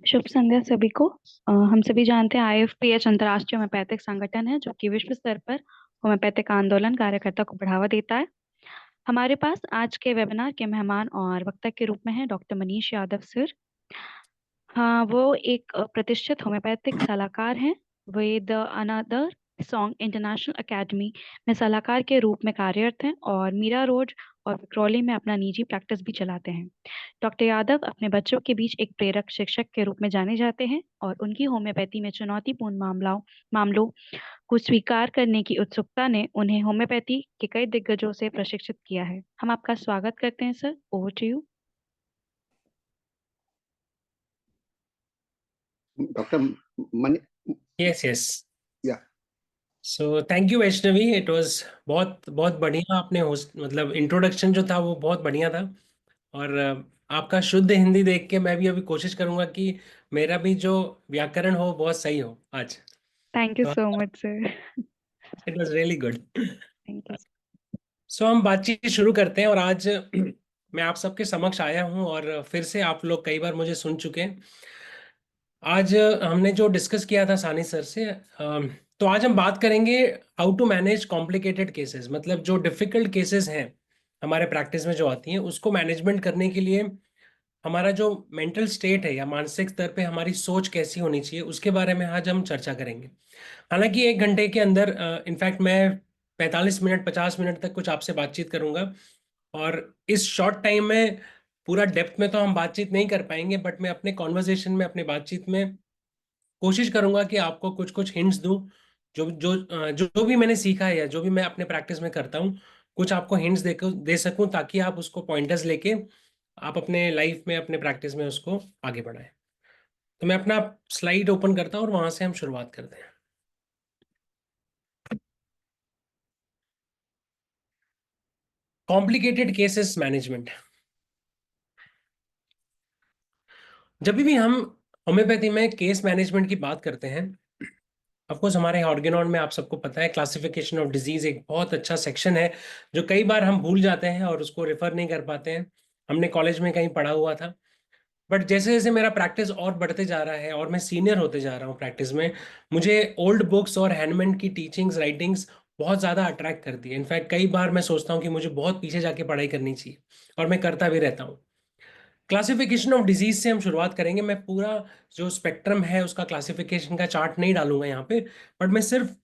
शुभ संध्या सभी को। हम सभी जानते हैं आईएफपीएच अंतर्राष्ट्रीय होम्योपैथिक संगठन है जो कि विश्व स्तर पर होम्योपैथिक आंदोलन कार्यकर्ता को बढ़ावा देता है। हमारे पास आज के वेबिनार के मेहमान और वक्ता के रूप में है डॉक्टर मनीष यादव सर। हाँ, वो एक प्रतिष्ठित होम्योपैथिक सलाहकार हैं। Way the another song international academy में सलाहकार के रूप में कार्यरत हैं और मीरा रोड और विक्रोली में अपना निजी प्रैक्टिस भी चलाते हैं। डॉक्टर यादव अपने बच्चों के बीच एक प्रेरक शिक्षक के रूप में जाने जाते हैं और उनकी होम्योपैथी में चुनौतीपूर्ण मामलों को स्वीकार करने की उत्सुकता ने उन्हें होम्योपैथी के कई दिग्गजों से प्रशिक्षित किया है। हम आपका स्वागत करते हैं sir. Over to you. Doctor money. Yes yes. Yeah so thank you Vaishnavi, it was बहुत बहुत बढ़िया। आपने होस्ट मतलब इंट्रोडक्शन जो था वो बहुत बढ़िया था। और आपका शुद्ध हिंदी देख के मैं भी अभी कोशिश करूंगा कि मेरा भी जो व्याकरण हो बहुत सही हो आज। थैंक यू तो so much sir. It was really good. Thank you. So हम बातचीत शुरू करते हैं। और आज मैं आप सबके समक्ष आया हूं और फिर से आप लोग कई बार मुझे सुन चुके हैं। आज हमने जो डिस्कस किया था सानी सर से, तो आज हम बात करेंगे how to manage complicated cases. मतलब जो डिफिकल्ट केसेस हैं हमारे प्रैक्टिस में जो आती हैं उसको मैनेजमेंट करने के लिए हमारा जो मेंटल स्टेट है या मानसिक स्तर पे हमारी सोच कैसी होनी चाहिए उसके बारे में आज हम चर्चा करेंगे। हालांकि 1 घंटे के अंदर इनफैक्ट मैं 45 मिनट 50 मिनट तक कुछ आपसे बातचीत करूंगा। और इस शॉर्ट टाइम में पूरा डेप्थ में तो हम बातचीत नहीं कर पाएंगे, बट मैं अपने कॉन्वर्जेशन में अपने बातचीत में कोशिश करूंगा कि आपको कुछ कुछ हिंट्स दूं। जो भी मैंने सीखा है या जो भी मैं अपने प्रैक्टिस में करता हूं, कुछ आपको हिंट्स दे सकूं ताकि आप उसको पॉइंटर्स लेके आप अपने लाइफ में अपने प्रैक्टिस में उसको आगे बढ़ाएं। तो मैं अपना स्लाइड ओपन करता हूं और वहां से हम शुरुआत करते हैं। Complicated cases management. जब भी हम होम्योपैथी में केस मैनेजमेंट की बात करते हैं, ऑफकोर्स हमारे ऑर्गेनॉन में आप सबको पता है क्लासिफिकेशन ऑफ डिजीज एक बहुत अच्छा सेक्शन है जो कई बार हम भूल जाते हैं और उसको रेफर नहीं कर पाते हैं। हमने कॉलेज में कहीं पढ़ा हुआ था, बट जैसे जैसे मेरा प्रैक्टिस और बढ़ते जा रहा है और मैं सीनियर होते जा रहा हूँ प्रैक्टिस में, मुझे ओल्ड बुक्स और हैंडमैन की टीचिंग्स राइटिंग्स बहुत ज़्यादा अट्रैक्ट करती है। इनफैक्ट कई बार मैं सोचता हूँ कि मुझे बहुत पीछे जाके पढ़ाई करनी चाहिए, और मैं करता भी रहता हूँ। क्लासिफिकेशन ऑफ डिजीज से हम शुरुआत करेंगे। मैं पूरा जो स्पेक्ट्रम है उसका क्लासिफिकेशन का चार्ट नहीं डालूंगा यहाँ पे, बट मैं सिर्फ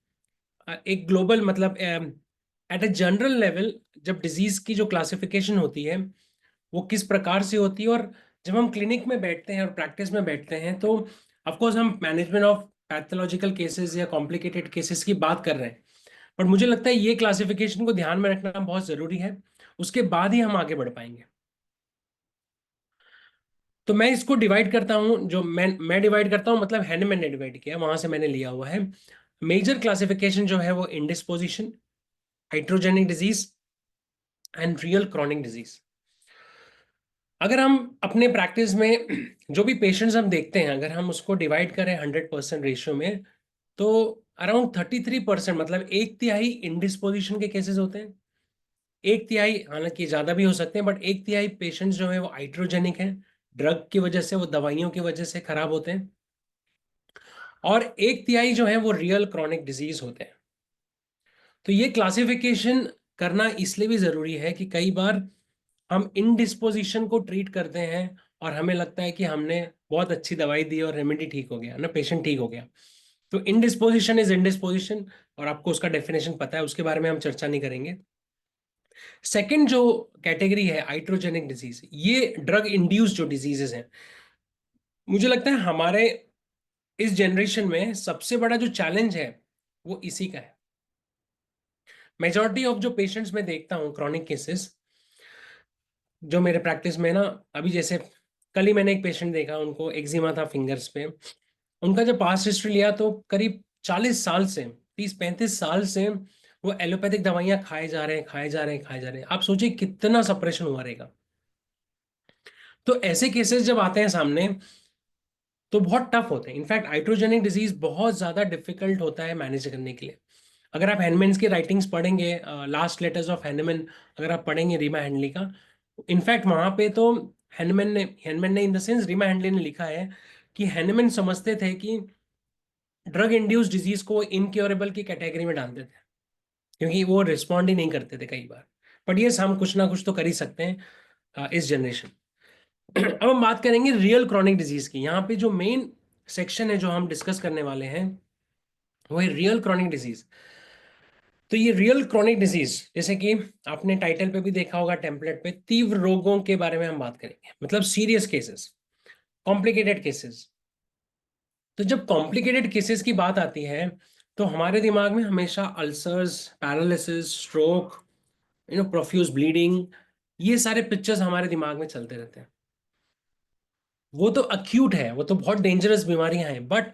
एक ग्लोबल मतलब एट ए जनरल लेवल जब डिजीज की जो क्लासिफिकेशन होती है वो किस प्रकार से होती है, और जब हम क्लिनिक में बैठते हैं और प्रैक्टिस में बैठते हैं तो ऑफकोर्स हम मैनेजमेंट ऑफ पैथोलॉजिकल केसेस या कॉम्प्लिकेटेड केसेस की बात कर रहे हैं, बट मुझे लगता है ये क्लासिफिकेशन को ध्यान में रखना बहुत जरूरी है। उसके बाद ही हम आगे बढ़ पाएंगे। तो मैं इसको डिवाइड करता हूं, जो मैं डिवाइड करता हूं मतलब हैंडमैन ने डिवाइड किया, वहां से मैंने लिया हुआ है। मेजर क्लासिफिकेशन जो है वो indisposition, hydrogenic disease and real chronic disease. अगर हम अपने प्रैक्टिस में जो भी पेशेंट्स हम देखते हैं अगर हम उसको डिवाइड करें 100% रेशियो में, तो अराउंड 33% मतलब 1/3 इंडिस्पोजिशन के केसेस होते हैं। 1/3, हालांकि ज्यादा भी हो सकते हैं, बट 1/3 पेशेंट्स जो है वो हाइड्रोजेनिक हैं, ड्रग की वजह से, वो दवाइयों की वजह से खराब होते हैं। और 1/3 जो है वो रियल क्रॉनिक डिजीज होते हैं। तो ये क्लासिफिकेशन करना इसलिए भी जरूरी है कि कई बार हम इनडिस्पोजिशन को ट्रीट करते हैं और हमें लगता है कि हमने बहुत अच्छी दवाई दी और रेमेडी ठीक हो गया ना, पेशेंट ठीक हो गया। तो इनडिस्पोजिशन इज इनडिस्पोजिशन, और आपको उसका डेफिनेशन पता है, उसके बारे में हम चर्चा नहीं करेंगे। सेकंड जो कैटेगरी है हाइड्रोजेनिक डिजीज, ये ड्रग इंड्यूस जो डिजीजेस हैं, मुझे लगता है हमारे इस जनरेशन में सबसे बड़ा जो चैलेंज है वो इसी का है। मेजॉरिटी ऑफ जो पेशेंट्स में देखता हूँ क्रॉनिक केसेस जो मेरे प्रैक्टिस में ना, अभी जैसे कल ही मैंने एक पेशेंट देखा, उनको एक्जिमा था फिंगर्स पे। उनका जब पास्ट हिस्ट्री लिया तो करीब 40 साल से, 30-35 साल से वो एलोपैथिक दवाइयां खाए जा रहे हैं, खाए जा रहे हैं, खाए जा रहे हैं। आप सोचिए कितना सप्रेशन हुआ रहेगा। तो ऐसे केसेस जब आते हैं सामने तो बहुत टफ होते हैं। इनफैक्ट हाइड्रोजेनिक डिजीज बहुत ज्यादा डिफिकल्ट होता है मैनेज करने के लिए। अगर आप हैंडमैन्स की राइटिंग्स पढ़ेंगे, लास्ट लेटर्स ऑफ हैंडमैन अगर आप पढ़ेंगे रीमा हैंडली का, इनफैक्ट वहां पे तो हैंडमैन ने इन द सेंस रीमा हैंडली ने लिखा है कि हैनमैन समझते थे कि ड्रग इंड्यूस्ड डिजीज को इनक्योरेबल की कैटेगरी में डालते थे, क्योंकि वो रिस्पॉन्ड ही नहीं करते थे कई बार। बट ये हम कुछ ना कुछ तो कर ही सकते हैं इस जनरेशन। अब हम बात करेंगे रियल क्रॉनिक डिजीज की। यहाँ पे जो मेन सेक्शन है जो हम डिस्कस करने वाले हैं वो है रियल क्रॉनिक डिजीज। तो ये रियल क्रॉनिक डिजीज, जैसे कि आपने टाइटल पे भी देखा होगा, टेम्पलेट पे, तीव्र रोगों के बारे में हम बात करेंगे, मतलब सीरियस केसेस, कॉम्प्लिकेटेड केसेस। तो जब कॉम्प्लिकेटेड केसेस की बात आती है तो हमारे दिमाग में हमेशा ulcers, paralysis, stroke, profuse bleeding, ये सारे पिक्चर्स हमारे दिमाग में चलते रहते हैं। वो तो अक्यूट है, वो तो बहुत डेंजरस बीमारियां हैं। बट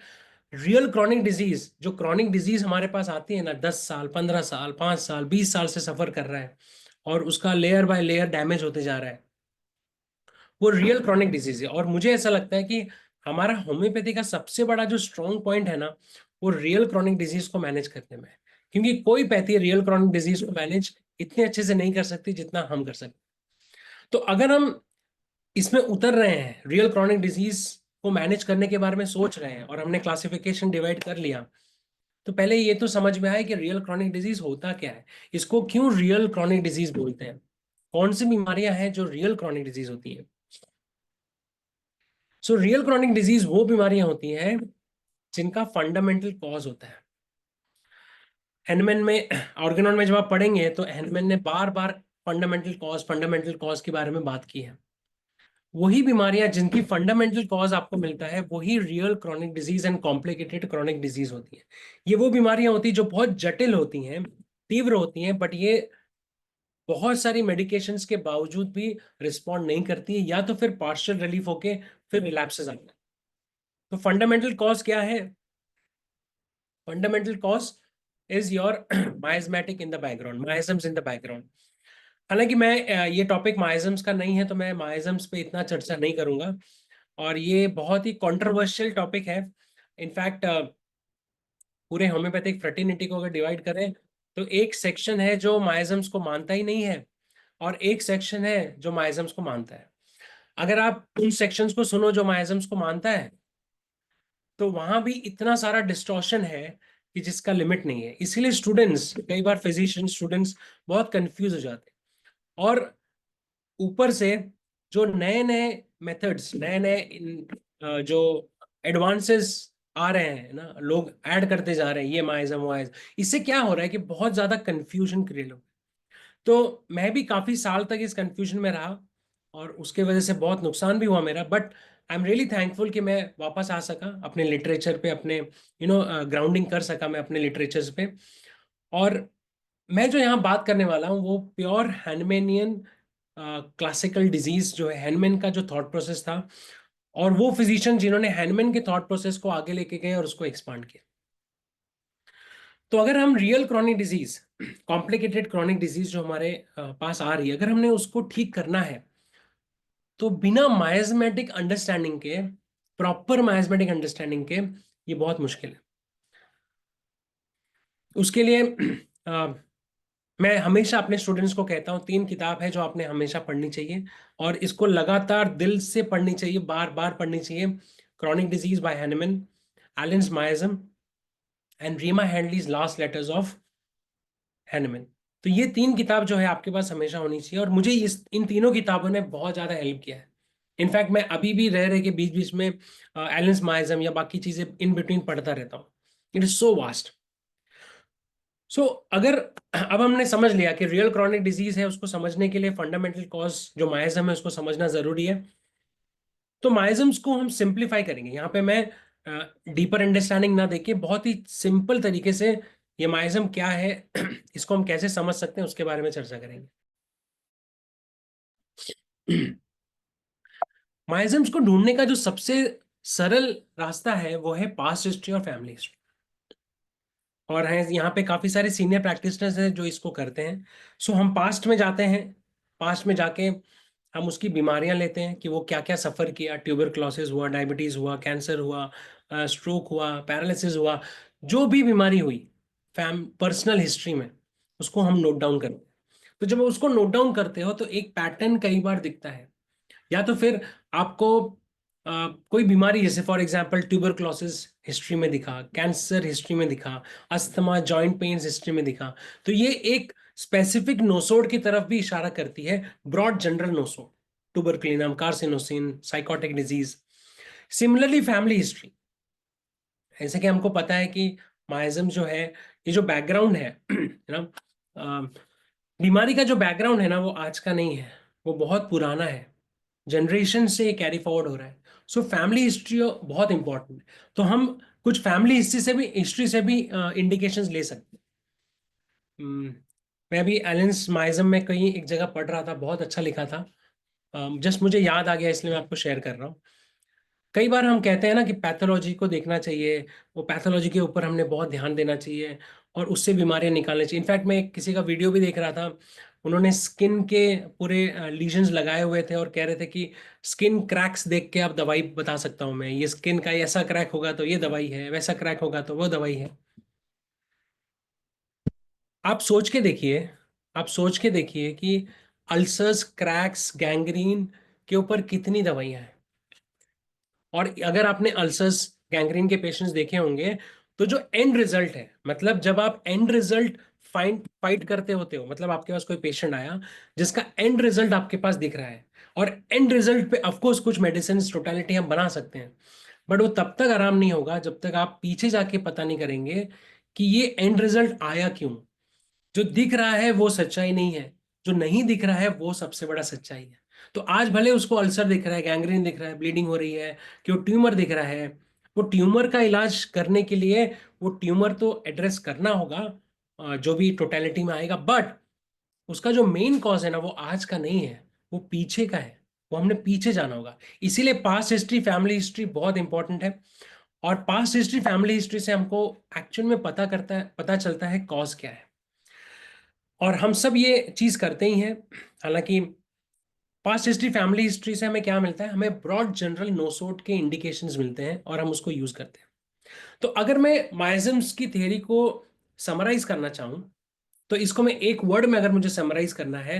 रियल क्रॉनिक डिजीज, जो क्रॉनिक डिजीज हमारे पास आती है ना, 10 साल, 15 साल, 5 साल, 20 साल से सफर कर रहा है और उसका लेयर बाय लेयर डैमेज होते जा रहा है, वो रियल क्रॉनिक डिजीज है। और मुझे ऐसा लगता है कि हमारा होम्योपैथी का सबसे बड़ा जो स्ट्रॉन्ग पॉइंट है ना, वो रियल क्रॉनिक डिजीज को मैनेज करने में है। क्योंकि कोई पैथी रियल क्रॉनिक डिजीज को मैनेज इतने अच्छे से नहीं कर सकती जितना हम कर सकते। तो अगर हम इसमें उतर रहे हैं, रियल क्रॉनिक डिजीज को मैनेज करने के बारे में सोच रहे हैं, और हमने क्लासिफिकेशन डिवाइड कर लिया, तो पहले ये तो समझ में आए कि रियल क्रॉनिक डिजीज होता क्या है, इसको क्यों रियल क्रॉनिक डिजीज बोलते हैं, कौन सी बीमारियां हैं जो रियल क्रॉनिक डिजीज होती है। सो रियल क्रॉनिक डिजीज वो बीमारियां होती हैं जिनका फंडामेंटल कॉज होता है। हैनमैन में, ऑर्गेनॉन में जब आप पढ़ेंगे तो हैनमैन ने बार बार फंडामेंटल कॉज के बारे में बात की है। वही बीमारियां जिनकी फंडामेंटल कॉज आपको मिलता है, वही real chronic disease and complicated chronic disease होती है। ये वो बीमारियां होती हैं जो बहुत जटिल होती हैं, तीव्र होती हैं, बट ये बहुत सारी मेडिकेशंस के बावजूद भी रिस्पॉन्ड नहीं करती है, या तो फिर पार्शियल रिलीफ होके फिर रिलैप्सेस आते हैं। तो फंडामेंटल कॉज क्या है? Fundamental cause is your miasmatic in the background, miasms in the background. हालांकि मैं ये टॉपिक माइजम्स का नहीं है, तो मैं माइजम्स पे इतना चर्चा नहीं करूंगा, और ये बहुत ही कंट्रोवर्शियल टॉपिक है। इनफैक्ट पूरे होम्योपैथिक फ्रेटर्निटी को अगर डिवाइड करें तो एक सेक्शन है जो माइजम्स को मानता ही नहीं है, और एक सेक्शन है जो माइजम्स को मानता है। अगर आप उन सेक्शंस को सुनो जो माइजम्स को मानता है, तो वहां भी इतना सारा डिस्टॉर्शन है कि जिसका लिमिट नहीं है। इसीलिए स्टूडेंट्स, कई बार फिजिशियन स्टूडेंट्स बहुत कंफ्यूज हो जाते हैं। और ऊपर से जो नए नए मेथड्स, नए नए जो एडवांसेस आ रहे हैं ना, लोग ऐड करते जा रहे हैं, ये माइजम वाइज, इससे क्या हो रहा है कि बहुत ज्यादा कंफ्यूजन क्रिएट हो। तो मैं भी काफी साल तक इस कंफ्यूजन में रहा, और उसके वजह से बहुत नुकसान भी हुआ मेरा। But I am really thankful कि मैं वापस आ सका अपने लिटरेचर पे, अपने ग्राउंडिंग कर सका मैं अपने लिटरेचर्स पे। और मैं जो यहाँ बात करने वाला हूँ वो प्योर हैनमेनियन क्लासिकल डिजीज जो है, हैनमैन का जो थॉट प्रोसेस था, और वो फिजिशियन जिन्होंने हैनमैन के थॉट प्रोसेस को आगे लेके गए और उसको एक्सपांड किया। तो अगर हम real chronic disease, complicated chronic disease जो हमारे पास आ रही है, अगर हमने उसको ठीक करना है, तो बिना माइजमेटिक अंडरस्टैंडिंग के, प्रॉपर माइजमेटिक अंडरस्टैंडिंग के, ये बहुत मुश्किल है। उसके लिए मैं हमेशा अपने स्टूडेंट्स को कहता हूँ 3 किताब है जो आपने हमेशा पढ़नी चाहिए, और इसको लगातार दिल से पढ़नी चाहिए, बार बार पढ़नी चाहिए। Chronic disease by Hahnemann, Allen's miasm, and Rima Handley last letters of Hahnemann. तो ये 3 किताब जो है आपके पास हमेशा होनी चाहिए, और मुझे इन तीनों किताबों ने बहुत ज्यादा हेल्प किया है। इनफैक्ट मैं अभी भी रह रहे के बीच बीच में एलेन्स माइजम या बाकी चीजें इन बिटवीन पढ़ता रहता हूँ। It is so vast. So अगर अब हमने समझ लिया कि रियल क्रॉनिक डिजीज है, उसको समझने के लिए फंडामेंटल कॉज जो माइजम है उसको समझना जरूरी है। तो माइजम्स को हम सिंप्लीफाई करेंगे। यहाँ पे मैं डीपर अंडरस्टैंडिंग ना देके बहुत ही सिंपल तरीके से ये माइजम क्या है, इसको हम कैसे समझ सकते हैं, उसके बारे में चर्चा करेंगे। माइजम्स को ढूंढने का जो सबसे सरल रास्ता है वो है पास्ट हिस्ट्री और फैमिली हिस्ट्री। और हैं यहाँ पे काफी सारे सीनियर प्रैक्टिशनर्स हैं जो इसको करते हैं। सो हम पास्ट में जाते हैं, पास्ट में जाके हम उसकी बीमारियां लेते हैं कि वो क्या क्या सफर किया, ट्यूबरक्लोसिस हुआ, डायबिटीज हुआ, कैंसर हुआ, स्ट्रोक हुआ, पैरालिसिस हुआ, जो भी बीमारी हुई पर्सनल हिस्ट्री में, उसको हम नोट डाउन करते हैं। तो जब उसको नोट डाउन करते हो तो एक पैटर्न कई बार दिखता है। या तो फिर आपको कोई बीमारी जैसे फॉर एग्जांपल ट्यूबरक्लोसिस हिस्ट्री में दिखा, कैंसर हिस्ट्री में दिखा, अस्थमा, जॉइंट पेन्स हिस्ट्री में दिखा, तो ये एक स्पेसिफिक नोसोड की तरफ भी इशारा करती है, broad general nosode, tuberculinum, carcinosin, sycotic disease. Similarly family history, ऐसे कि हमको पता है कि माइज्म जो है, ये जो बैकग्राउंड है ना, बीमारी का जो बैकग्राउंड है ना, वो आज का नहीं है, वो बहुत पुराना है, जनरेशन से कैरी फॉरवर्ड हो रहा है। सो फैमिली हिस्ट्री बहुत इंपॉर्टेंट है। तो हम कुछ फैमिली हिस्ट्री से भी इंडिकेशंस ले सकते हैं। मैं अभी एलेंस माइज्म में कहीं एक जगह पढ़ रहा था, बहुत अच्छा लिखा था, जस्ट मुझे याद आ गया इसलिए मैं आपको शेयर कर रहा हूँ। कई बार हम कहते हैं ना कि पैथोलॉजी को देखना चाहिए, वो पैथोलॉजी के ऊपर हमने बहुत ध्यान देना चाहिए और उससे बीमारियां निकालनी चाहिए। इनफैक्ट मैं किसी का वीडियो भी देख रहा था, उन्होंने स्किन के पूरे लीजन्स लगाए हुए थे और कह रहे थे कि स्किन क्रैक्स देख के आप दवाई बता सकता हूँ मैं, ये स्किन का ऐसा क्रैक होगा तो ये दवाई है, वैसा क्रैक होगा तो वो दवाई है। आप सोच के देखिए, आप सोच के देखिए कि अल्सर्स, क्रैक्स, गैंग्रीन के ऊपर कितनी दवाइयां हैं। और अगर आपने अल्सर्स, गैंग्रीन के पेशेंट्स देखे होंगे, तो जो एंड रिजल्ट है, मतलब जब आप एंड रिजल्ट फाइट करते होते हो, मतलब आपके पास कोई पेशेंट आया जिसका एंड रिजल्ट आपके पास दिख रहा है, और एंड रिजल्ट पे ऑफकोर्स कुछ मेडिसिन टोटलिटी हम बना सकते हैं, बट वो तब तक आराम नहीं होगा जब तक आप पीछे जाके पता नहीं करेंगे कि ये एंड रिजल्ट आया क्यों। जो दिख रहा है वो सच्चाई नहीं है, जो नहीं दिख रहा है वो सबसे बड़ा सच्चाई है। तो आज भले उसको अल्सर दिख रहा है, गैंग्रीन दिख रहा है, ब्लीडिंग हो रही है, कि वो ट्यूमर दिख रहा है, वो ट्यूमर का इलाज करने के लिए वो ट्यूमर तो एड्रेस करना होगा, जो भी टोटलिटी में आएगा, बट उसका जो मेन कॉज है ना, वो आज का नहीं है, वो पीछे का है, वो हमने पीछे जाना होगा। इसीलिए पास्ट हिस्ट्री, फैमिली हिस्ट्री बहुत इंपॉर्टेंट है। और पास्ट हिस्ट्री, फैमिली हिस्ट्री से हमको एक्चुअल में पता चलता है कॉज क्या है। और हम सब ये चीज करते ही हैं। हालांकि पास्ट हिस्ट्री, फैमिली हिस्ट्री से हमें क्या मिलता है, हमें ब्रॉड जनरल नोसोड के इंडिकेशंस मिलते हैं और हम उसको यूज करते हैं। तो अगर मैं माइज्म्स की थ्योरी को समराइज करना चाहूं, तो इसको मैं एक वर्ड में अगर मुझे समराइज करना है,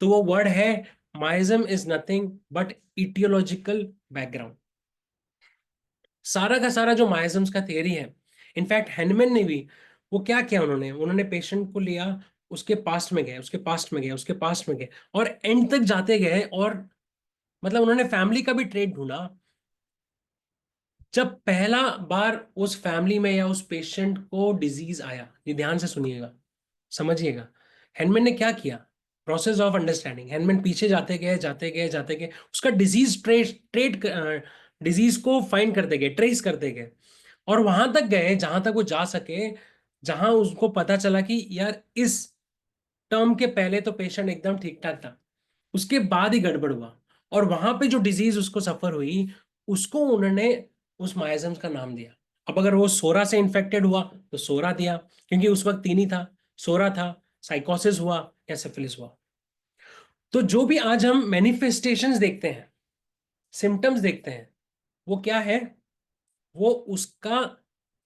तो वो वर्ड है, miasm is nothing but etiological background. सारा का सारा जो माइज्म्स का थ्योरी है, इनफैक्ट हैनमैन ने भी, वो क्या किया, उन्होंने पेशेंट को लिया, उसके पास्ट में गए, उसके पास्ट में गए, उसके पास्ट में गए, और एंड तक जाते गए, और मतलब उन्होंने फैमिली का भी ट्रेड ढूंढा। जब पहला बार उस फैमिली में या उस पेशेंट को डिजीज आया, ये ध्यान से सुनिएगा, समझिएगा, हैनमैन ने क्या किया, प्रोसेस ऑफ अंडरस्टैंडिंग, हैनमैन पीछे जाते गए, जाते गए, जाते गए, उसका डिजीज डिजीज को फाइंड करते गए, ट्रेस करते गए, और वहां तक गए जहां तक वो जा सके, जहां उसको पता चला कि यार इस टर्म के पहले तो पेशेंट एकदम ठीक ठाक था, उसके बाद ही गड़बड़ हुआ, और वहां पे जो डिजीज उसको सफर हुई, उसको उन्होंने उस माइजम्स का नाम दिया। अब अगर वो सोरा से इन्फेक्टेड हुआ तो सोरा दिया, क्योंकि उस वक्त तीन ही था, सोरा था, साइकोसिस हुआ या सिफिलिस हुआ। तो जो भी आज हम मैनिफेस्टेशंस देखते हैं, सिम्टम्स देखते हैं, वो क्या है, वो उसका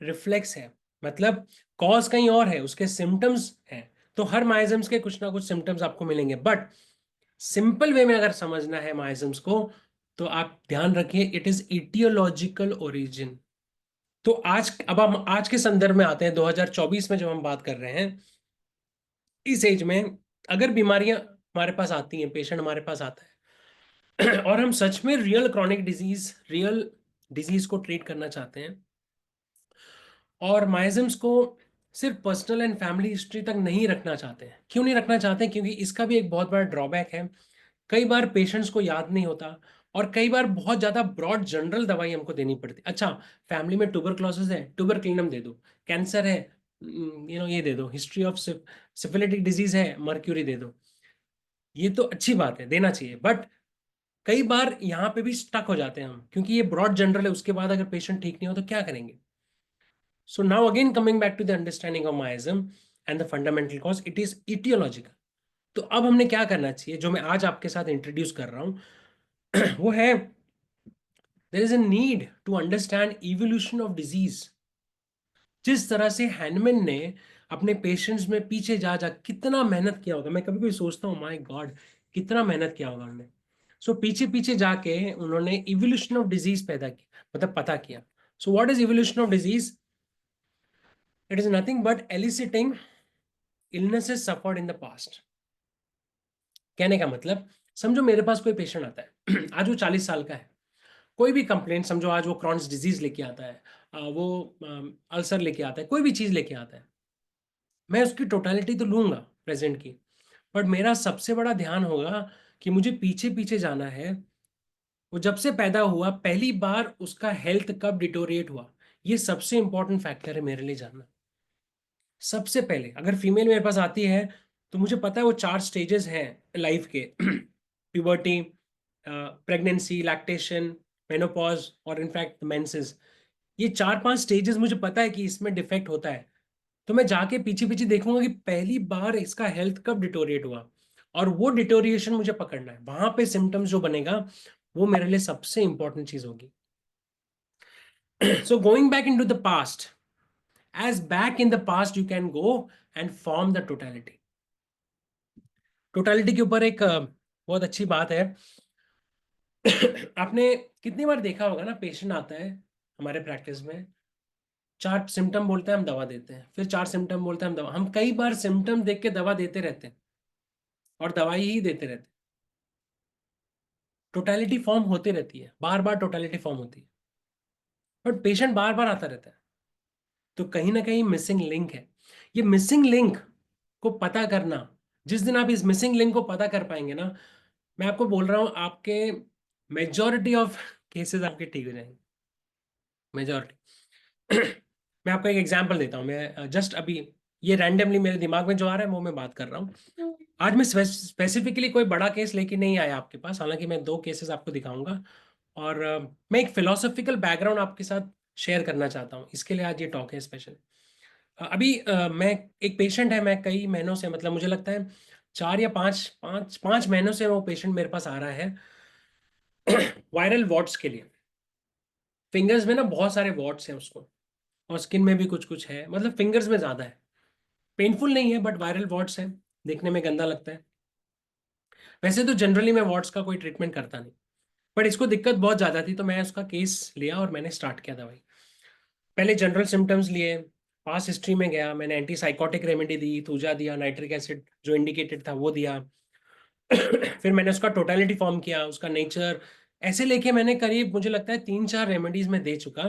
रिफ्लेक्स है, मतलब कॉज कहीं और है, उसके सिम्टम्स हैं। तो हर माइजम्स के कुछ ना कुछ सिम्टम्स आपको मिलेंगे, बट सिंपल वे में अगर समझना है माइजम्स को, तो आप ध्यान रखिए, इट इज इटियोलॉजिकल ओरिजिन। तो अब हम आज के संदर्भ में आते हैं, 2024 में जब हम बात कर रहे हैं, इस एज में अगर बीमारियां हमारे पास आती हैं, पेशेंट हमारे पास आता है और हम सच में रियल डिजीज को ट्रीट करना चाहते हैं, और माइजम्स को सिर्फ पर्सनल एंड फैमिली हिस्ट्री तक नहीं रखना चाहते हैं। क्यों नहीं रखना चाहते हैं? क्योंकि इसका भी एक बहुत बड़ा ड्रॉबैक है, कई बार पेशेंट्स को याद नहीं होता, और कई बार बहुत ज्यादा ब्रॉड जनरल दवाई हमको देनी पड़ती। अच्छा, फैमिली में ट्यूबरक्लोसिस है, ट्यूबरक्लिनम दे दो, कैंसर है, ये दे दो, हिस्ट्री ऑफ सिफिलिटिक डिजीज है, मर्क्यूरी दे दो। ये तो अच्छी बात है, देना चाहिए, बट कई बार यहाँ पे भी स्टक हो जाते हैं हम, क्योंकि ये ब्रॉड जनरल है, उसके बाद अगर पेशेंट ठीक नहीं हो तो क्या करेंगे। So now again coming back to the understanding of myism and the fundamental cause, it is etiological. तो अब हमने क्या करना चाहिए, जो मैं आज आपके साथ इंट्रोड्यूस कर रहा हूं वो है, there is a need to understand evolution of disease। जिस तरह से हैनमैन ने अपने पेशेंट्स में पीछे जा जा कितना मेहनत किया होगा, मैं कभी कभी सोचता हूँ माय गॉड, कितना मेहनत किया होगा उन्होंने। सो पीछे पीछे जाके उन्होंने इवोल्यूशन ऑफ डिजीज पैदा किया, मतलब पता किया. So what is evolution of disease? It is nothing but eliciting illnesses suffered in the past. कहने का मतलब, समझो मेरे पास कोई पेशेंट आता है आज वो 40 साल का है, कोई भी कंप्लेंट, समझो आज वो क्रॉन्स डिजीज लेके आता है, वो अल्सर लेके आता है, कोई भी चीज लेके आता है, मैं उसकी टोटलिटी तो लूंगा प्रेजेंट की, बट मेरा सबसे बड़ा ध्यान होगा कि मुझे पीछे पीछे जाना है. वो जब से पैदा हुआ पहली बार उसका हेल्थ कब डिटोरिएट हुआ, ये सबसे इंपॉर्टेंट फैक्टर है मेरे लिए जानना. सबसे पहले अगर फीमेल मेरे पास आती है तो मुझे पता है वो 4 स्टेजेस हैं लाइफ के प्यूबर्टी, प्रेगनेंसी, लैक्टेशन, मेनोपॉज और इनफैक्ट मेंसेस. ये 4-5 स्टेजेस मुझे पता है कि इसमें डिफेक्ट होता है. तो मैं जाके पीछे पीछे देखूंगा कि पहली बार इसका हेल्थ कब डिटोरिएट हुआ, और वो डिटोरिएशन मुझे पकड़ना है. वहां पे सिम्टम्स जो बनेगा वो मेरे लिए सबसे इंपॉर्टेंट चीज होगी. So going back into the past, as back in the past you can go and form the totality. Totality के ऊपर एक बहुत अच्छी बात है. आपने कितनी बार देखा होगा ना, पेशेंट आता है हमारे प्रैक्टिस में, 4 सिम्टम बोलते हैं, हम दवा देते हैं, फिर 4 सिम्टम बोलते हैं, हम दवा, हम कई बार सिम्टम देख के दवा देते रहते हैं और दवाई ही देते रहते हैं. टोटलिटी फॉर्म होती रहती है, बार बार टोटलिटी फॉर्म होती है, बट पेशेंट बार बार आता रहता है. तो कहीं ना कहीं मिसिंग लिंक है. ये मिसिंग लिंक को पता करना, जिस दिन आप इस मिसिंग लिंक को पता कर पाएंगे ना, मैं आपको बोल रहा हूं आपके मेजॉरिटी ऑफ केसेस आपके ठीक हो जाएंगे. मेजॉरिटी. मैं आपको एक एग्जांपल देता हूं. मैं जस्ट अभी ये रैंडमली मेरे दिमाग में जो आ रहा है वो मैं बात कर रहा हूं. आज मैं स्पेसिफिकली कोई बड़ा केस लेके नहीं आया आपके पास, हालांकि मैं 2 केसेस आपको दिखाऊंगा, और मैं एक फिलोसॉफिकल बैकग्राउंड आपके साथ शेयर करना चाहता हूँ. इसके लिए आज ये टॉक है स्पेशल. अभी मैं एक पेशेंट है, मैं कई महीनों से, मतलब मुझे लगता है 4 या 5 महीनों से वो पेशेंट मेरे पास आ रहा है वायरल वॉट्स के लिए. फिंगर्स में ना बहुत सारे वॉट्स हैं उसको, और स्किन में भी कुछ कुछ है, मतलब फिंगर्स में ज़्यादा है. पेनफुल नहीं है बट वायरल वॉट्स है, देखने में गंदा लगता है. वैसे तो जनरली मैं वॉट्स का कोई ट्रीटमेंट करता नहीं, बट इसको दिक्कत बहुत ज़्यादा थी, तो मैं उसका केस लिया और मैंने स्टार्ट किया दवाई. पहले जनरल सिम्टम्स लिए, पास हिस्ट्री में गया, मैंने एंटीसाइकोटिक रेमेडी दी, थूजा दिया, नाइट्रिक एसिड जो इंडिकेटेड था वो दिया. फिर मैंने उसका टोटलिटी फॉर्म किया, उसका नेचर, ऐसे लेके मैंने करीब, मुझे लगता है 3-4 रेमेडीज में दे चुका.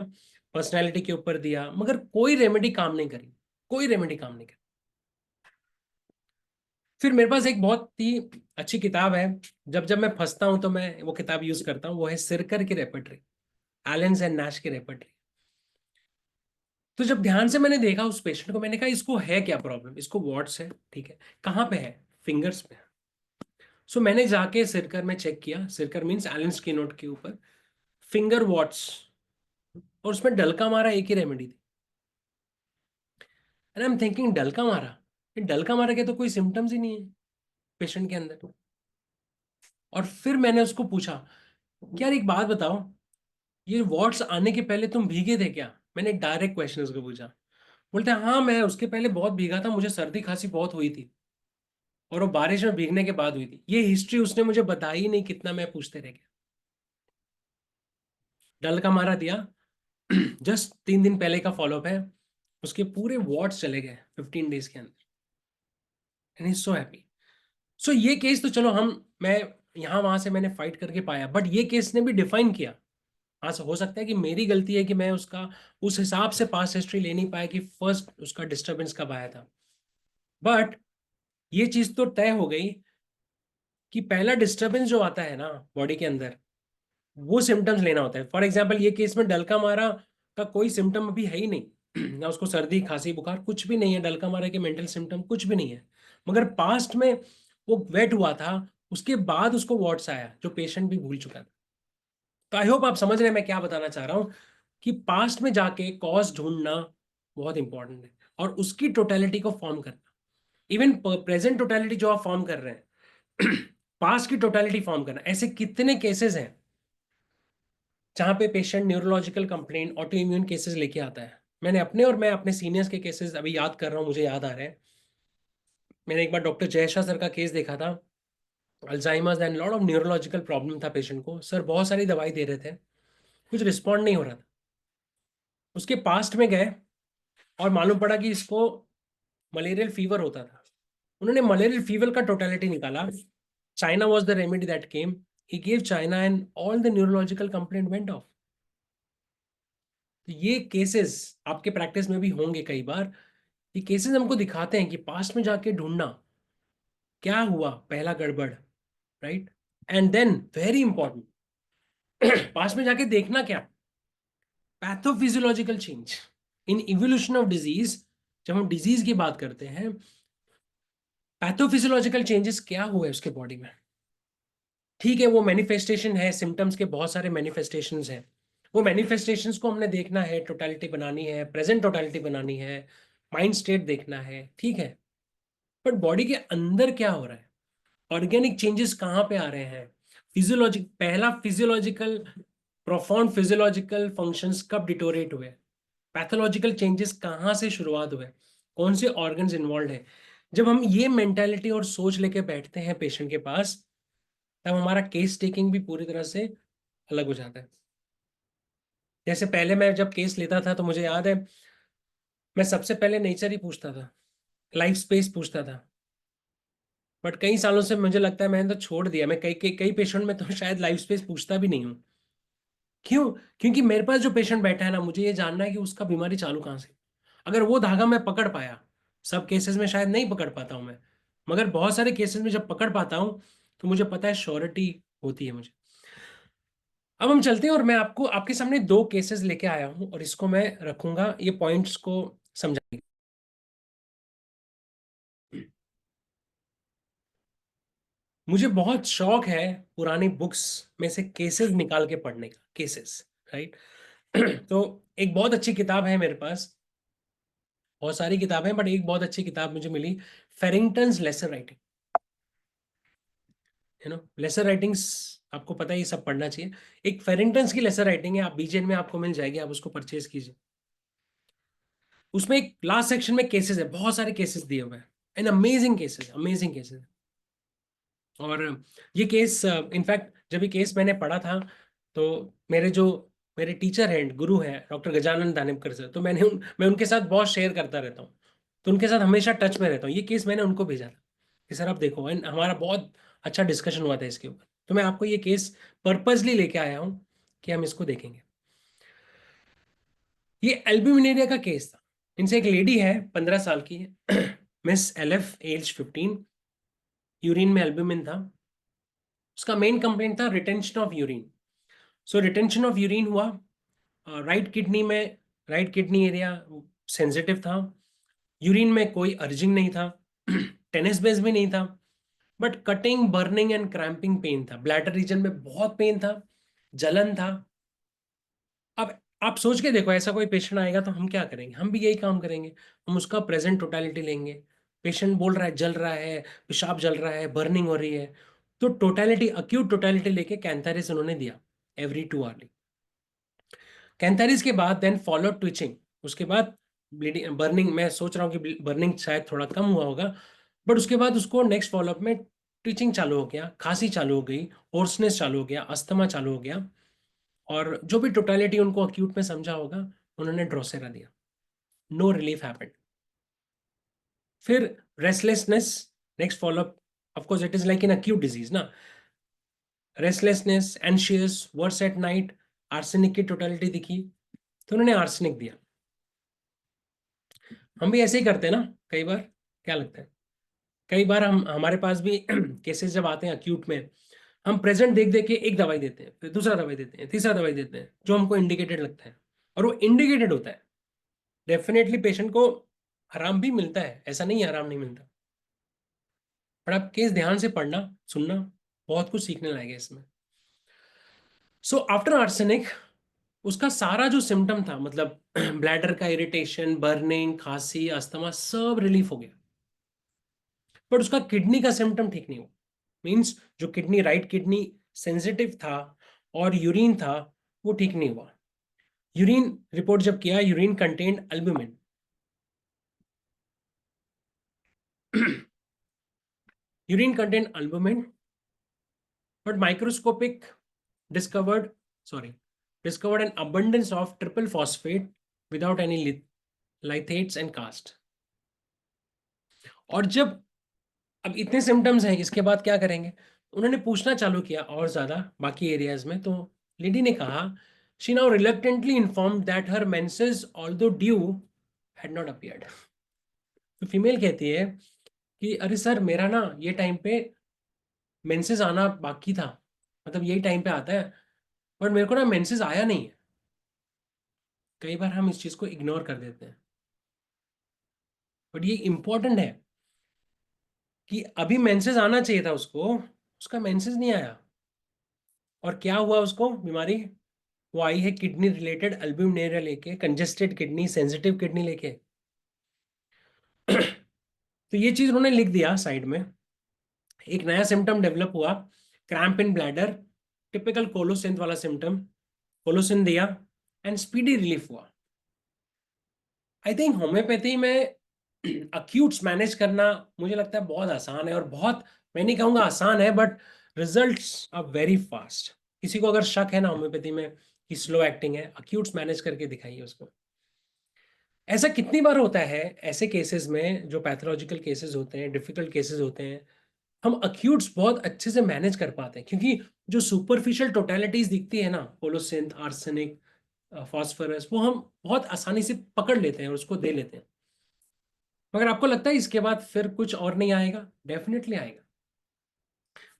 पर्सनैलिटी के ऊपर दिया, मगर कोई रेमेडी काम नहीं करी, कोई रेमेडी काम नहीं करी. फिर मेरे पास एक बहुत ही अच्छी किताब है, जब जब मैं फंसता हूं तो मैं वो किताब यूज करता हूँ, वो है सिरकर की रेपर्टरी, एलेंस एंड नैश की रेपर्टरी. तो जब ध्यान से मैंने देखा उस पेशेंट को, मैंने कहा इसको है क्या प्रॉब्लम, इसको वॉट्स है, ठीक है, कहाँ पे है, फिंगर्स पे. सो मैंने जाके सिरकर में चेक किया, सिरकर मीन्स एलेंस की नोट के ऊपर फिंगर वॉट्स, और उसमें डलका मारा एक ही रेमेडी थी. एंड आई एम थिंकिंग डलका मारा, ये डलका मारा के तो कोई सिम्टम्स ही नहीं है पेशेंट के अंदर. और फिर मैंने उसको पूछा कि यार एक बात बताओ, ये वॉट्स आने के पहले तुम भीगे थे क्या? मैंने डायरेक्ट क्वेश्चन उसको पूछा. बोलते हैं हाँ, मैं उसके पहले बहुत भीगा था, मुझे सर्दी खांसी बहुत हुई थी, और वो बारिश में भीगने के बाद हुई थी. ये हिस्ट्री उसने मुझे बताई ही नहीं, कितना मैं पूछते रह गया. डल का मारा दिया. जस्ट 3 दिन पहले का फॉलोअप है, उसके पूरे वॉट्स चले गए 15 डेज के अंदर. And he so happy. सो ये केस तो चलो मैं यहाँ वहां से मैंने फाइट करके पाया, बट ये केस ने भी डिफाइन किया. हाँ, हो सकता है कि मेरी गलती है कि मैं उसका उस हिसाब से पास्ट हिस्ट्री ले नहीं पाया कि फर्स्ट उसका डिस्टर्बेंस कब आया था. बट ये चीज तो तय हो गई कि पहला डिस्टर्बेंस जो आता है ना बॉडी के अंदर, वो सिम्टम्स लेना होता है. फॉर एग्जाम्पल ये केस में डलका मारा का कोई सिम्टम अभी है ही नहीं ना उसको सर्दी खांसी बुखार कुछ भी नहीं है, डलका मारा के मेंटल सिम्टम कुछ भी नहीं है, मगर पास्ट में वो वेट हुआ था, उसके बाद उसको वॉट्स आया जो पेशेंट भी भूल चुका था. तो आई होप आप समझ रहे हैं मैं क्या बताना चाह रहा हूं, कि पास्ट में जाके कॉज ढूंढना बहुत इंपॉर्टेंट है, और उसकी टोटलिटी को फॉर्म करना. इवन प्रेजेंट टोटलिटी जो आप फॉर्म कर रहे हैं, पास्ट की टोटलिटी फॉर्म करना. ऐसे कितने केसेस हैं जहां पे patient neurological complaint, auto immune cases लेके आता है. मैं अपने सीनियर्स के केसेस अभी याद कर रहा हूँ, मुझे याद आ रहे हैं. मैंने एक बार डॉक्टर जयशाह सर का केस देखा था. Alzheimer's and lot of neurological problem था पेशेंट को। सर बहुत सारी दवाई दे रहे थे, कुछ रिस्पॉन्ड नहीं हो रहा था। उसके पास्ट में गए और मालूम पड़ा कि इसको मलेरियल फीवर होता था। उन्होंने मलेरियल फीवर का टोटलिटी निकाला। China was the remedy that came. He gave China and all the neurological complaint went of. ये केसेस आपके प्रैक्टिस में भी होंगे कई बार। ये केसेस हमको दिखाते हैं कि पास्ट में जाके ढूंढना क्या हुआ, पहला गड़बड़, right. And then very important, past में जाके देखना क्या, pathophysiological change in evolution of disease. जब हम डिजीज की बात करते हैं, पैथोफिजियोलॉजिकल चेंजेस क्या हुए उसके बॉडी में। ठीक है, वो मैनिफेस्टेशन है, सिम्टम्स के बहुत सारे मैनिफेस्टेशंस हैं। वो मैनिफेस्टेशंस को हमने देखना है, टोटलिटी बनानी है, प्रेजेंट टोटलिटी बनानी है, माइंड स्टेट देखना है, ठीक है। बट बॉडी के अंदर क्या हो रहा है, ऑर्गेनिक चेंजेस कहाँ पे आ रहे हैं, फिजियोलॉजिक, पहला फिजियोलॉजिकल प्रोफाउंड फिजियोलॉजिकल फंक्शंस कब डिटोरेट हुए, पैथोलॉजिकल चेंजेस कहाँ से शुरुआत हुए, कौन से ऑर्गन्स इन्वॉल्व है। जब हम ये मेंटालिटी और सोच लेके बैठते हैं पेशेंट के पास, तब हमारा केस टेकिंग भी पूरी तरह से अलग हो जाता है। जैसे पहले मैं जब केस लेता था तो मुझे याद है, मैं सबसे पहले नेचर ही पूछता था, लाइफ स्पेस पूछता था। बट कई सालों से मुझे लगता है मैंने तो छोड़ दिया। मैं कई कई कई पेशेंट में तो शायद लाइफ स्पेस पूछता भी नहीं हूँ। क्यों? क्योंकि मेरे पास जो पेशेंट बैठा है ना, मुझे ये जानना है कि उसका बीमारी चालू कहाँ से। अगर वो धागा मैं पकड़ पाया, सब केसेस में शायद नहीं पकड़ पाता हूँ मैं, मगर बहुत सारे केसेस में जब पकड़ पाता हूँ तो मुझे पता है, श्योरिटी होती है मुझे। अब हम चलते हैं और मैं आपको आपके सामने 2 केसेस लेके आया हूं और इसको मैं रखूंगा, ये पॉइंट्स को समझाएंगे। मुझे बहुत शौक है पुरानी बुक्स में से केसेस निकाल के पढ़ने का, केसेस, राइट। तो एक बहुत अच्छी किताब है मेरे पास, बहुत सारी किताबें, बट एक बहुत अच्छी किताब मुझे मिली, फेरिंगटन्स लेसर राइटिंग। लेसर राइटिंग्स आपको पता है, ये सब पढ़ना चाहिए। एक फेरिंगटन्स की लेसर राइटिंग है, आप बीजेन में आपको मिल जाएगी, आप उसको परचेज कीजिए। उसमें एक लास्ट सेक्शन में केसेस है, बहुत सारे केसेस दिए हुए हैं, and amazing cases, amazing cases. और ये केस, इनफैक्ट जब ये केस मैंने पढ़ा था तो मेरे टीचर हैं, गुरु हैं, डॉक्टर गजानन दानिपकर सर, तो मैं उनके साथ बहुत शेयर करता रहता हूँ, तो उनके साथ हमेशा टच में रहता हूँ। ये केस मैंने उनको भेजा था कि सर आप देखो, एंड हमारा बहुत अच्छा डिस्कशन हुआ था इसके ऊपर। तो मैं आपको ये केस पर्पजली लेके आया हूँ कि हम इसको देखेंगे। ये एल्ब्यूमिनेरिया का केस था। इनसे एक लेडी है, 15 साल की है, मिस LF, एज 15, यूरिन में एल्ब्यूमिन था। उसका मेन कंप्लेंट था retention of urine. So retention of urine हुआ, राइट किडनी में, राइट किडनी एरिया सेंसिटिव था, यूरिन में कोई अर्जिंग नहीं था, टेनिस बेस भी नहीं था, but cutting, burning and cramping pain था, ब्लैडर रीजन में बहुत पेन था, जलन था। अब आप सोच के देखो, ऐसा कोई पेशेंट आएगा तो हम क्या करेंगे? हम भी यही काम करेंगे, हम उसका प्रेजेंट टोटलिटी लेंगे। पेशेंट बोल रहा है जल रहा है, पेशाब जल रहा है, बर्निंग हो रही है, तो टोटलिटी, अक्यूट टोटलिटी लेके कैंथेरिस उन्होंने दिया एवरी 2 आवर। कैंथेरिस के बाद देन फॉलो ट्विचिंग, उसके बाद ब्लीडिंग, बर्निंग। मैं सोच रहा हूँ कि बर्निंग शायद थोड़ा कम हुआ होगा, बट उसके बाद उसको नेक्स्ट फॉलोअप में ट्विचिंग चालू हो गया, खांसी चालू हो गई, होर्सनेस चालू हो गया, अस्थमा चालू हो गया, और जो भी टोटलिटी उनको अक्यूट में समझा होगा उन्होंने ड्रोसेरा दिया। No relief happened. फिर restlessness, next followup, of course it is like in acute disease ना, restlessness, anxious, worse at night, arsenic की टोटलिटी दिखी, तो उन्होंने आर्सेनिक दिया। हम भी ऐसे ही करते हैं ना कई बार, क्या लगता है? कई बार हम, हमारे पास भी केसेस जब आते हैं अक्यूट में, हम प्रेजेंट देख देख के एक दवाई देते हैं, फिर दूसरा दवाई देते हैं, तीसरा दवाई देते हैं, जो हमको इंडिकेटेड लगता है, और वो इंडिकेटेड होता है। डेफिनेटली पेशेंट को आराम भी मिलता है, ऐसा नहीं है आराम नहीं मिलता, पर आप केस ध्यान से पढ़ना, सुनना, बहुत कुछ सीखने लायक इसमें। सो आफ्टर आर्सेनिक, उसका सारा जो सिम्टम था, मतलब ब्लैडर का इरिटेशन, बर्निंग, खांसी, अस्थमा, सब रिलीफ हो गया, बट उसका किडनी का सिम्टम ठीक नहीं हुआ। मीन्स जो किडनी, राइट किडनी सेंसिटिव था और यूरिन था, वो ठीक नहीं हुआ। यूरिन रिपोर्ट जब किया, urine contained albumin. Urine contained albumin, but microscopic discovered an abundance of triple phosphate without any lithates and cast. और जब अब इतने सिम्टम्स हैं, इसके बाद क्या करेंगे? उन्होंने पूछना चालू किया और ज्यादा बाकी एरियाज में। तो लेडी ने कहा, she now reluctantly informed that her menses although due had not appeared. तो फीमेल कहती है कि अरे सर, मेरा ना ये टाइम पे मेंसेस आना बाकी था, मतलब यही टाइम पे आता है, बट मेरे को ना मेंसेस आया नहीं है। कई बार हम इस चीज को इग्नोर कर देते हैं, बट ये इंपॉर्टेंट है कि अभी मेंसेस आना चाहिए था उसको, उसका मेंसेस नहीं आया। और क्या हुआ उसको बीमारी? वो आई है किडनी रिलेटेड अल्ब्यूमिनेरिया लेके, कंजेस्टेड किडनी, सेंसिटिव किडनी लेके। तो ये चीज उन्होंने लिख दिया साइड में। एक नया सिम्टम डेवलप हुआ, क्रैम्प इन ब्लैडर, टिपिकल कोलोसिन वाला सिम्टम। कोलोसिन दिया एंड स्पीडी रिलीफ हुआ। आई थिंक होम्योपैथी में अक्यूट्स मैनेज करना मुझे लगता है बहुत आसान है, और बहुत, मैं नहीं कहूंगा आसान है, but results are very fast. किसी को अगर शक है ना होम्योपैथी में कि स्लो एक्टिंग है, अक्यूट्स मैनेज करके दिखाइए उसको। ऐसा कितनी बार होता है ऐसे केसेस में, जो पैथोलॉजिकल केसेस होते हैं, डिफिकल्ट केसेस होते हैं, हम अक्यूट्स बहुत अच्छे से मैनेज कर पाते हैं, क्योंकि जो सुपरफिशियल टोटलिटीज दिखती है ना, कोलोसिन, आर्सेनिक, फास्फोरस, वो हम बहुत आसानी से पकड़ लेते हैं और उसको दे लेते हैं। मगर आपको लगता है इसके बाद फिर कुछ और नहीं आएगा? डेफिनेटली आएगा।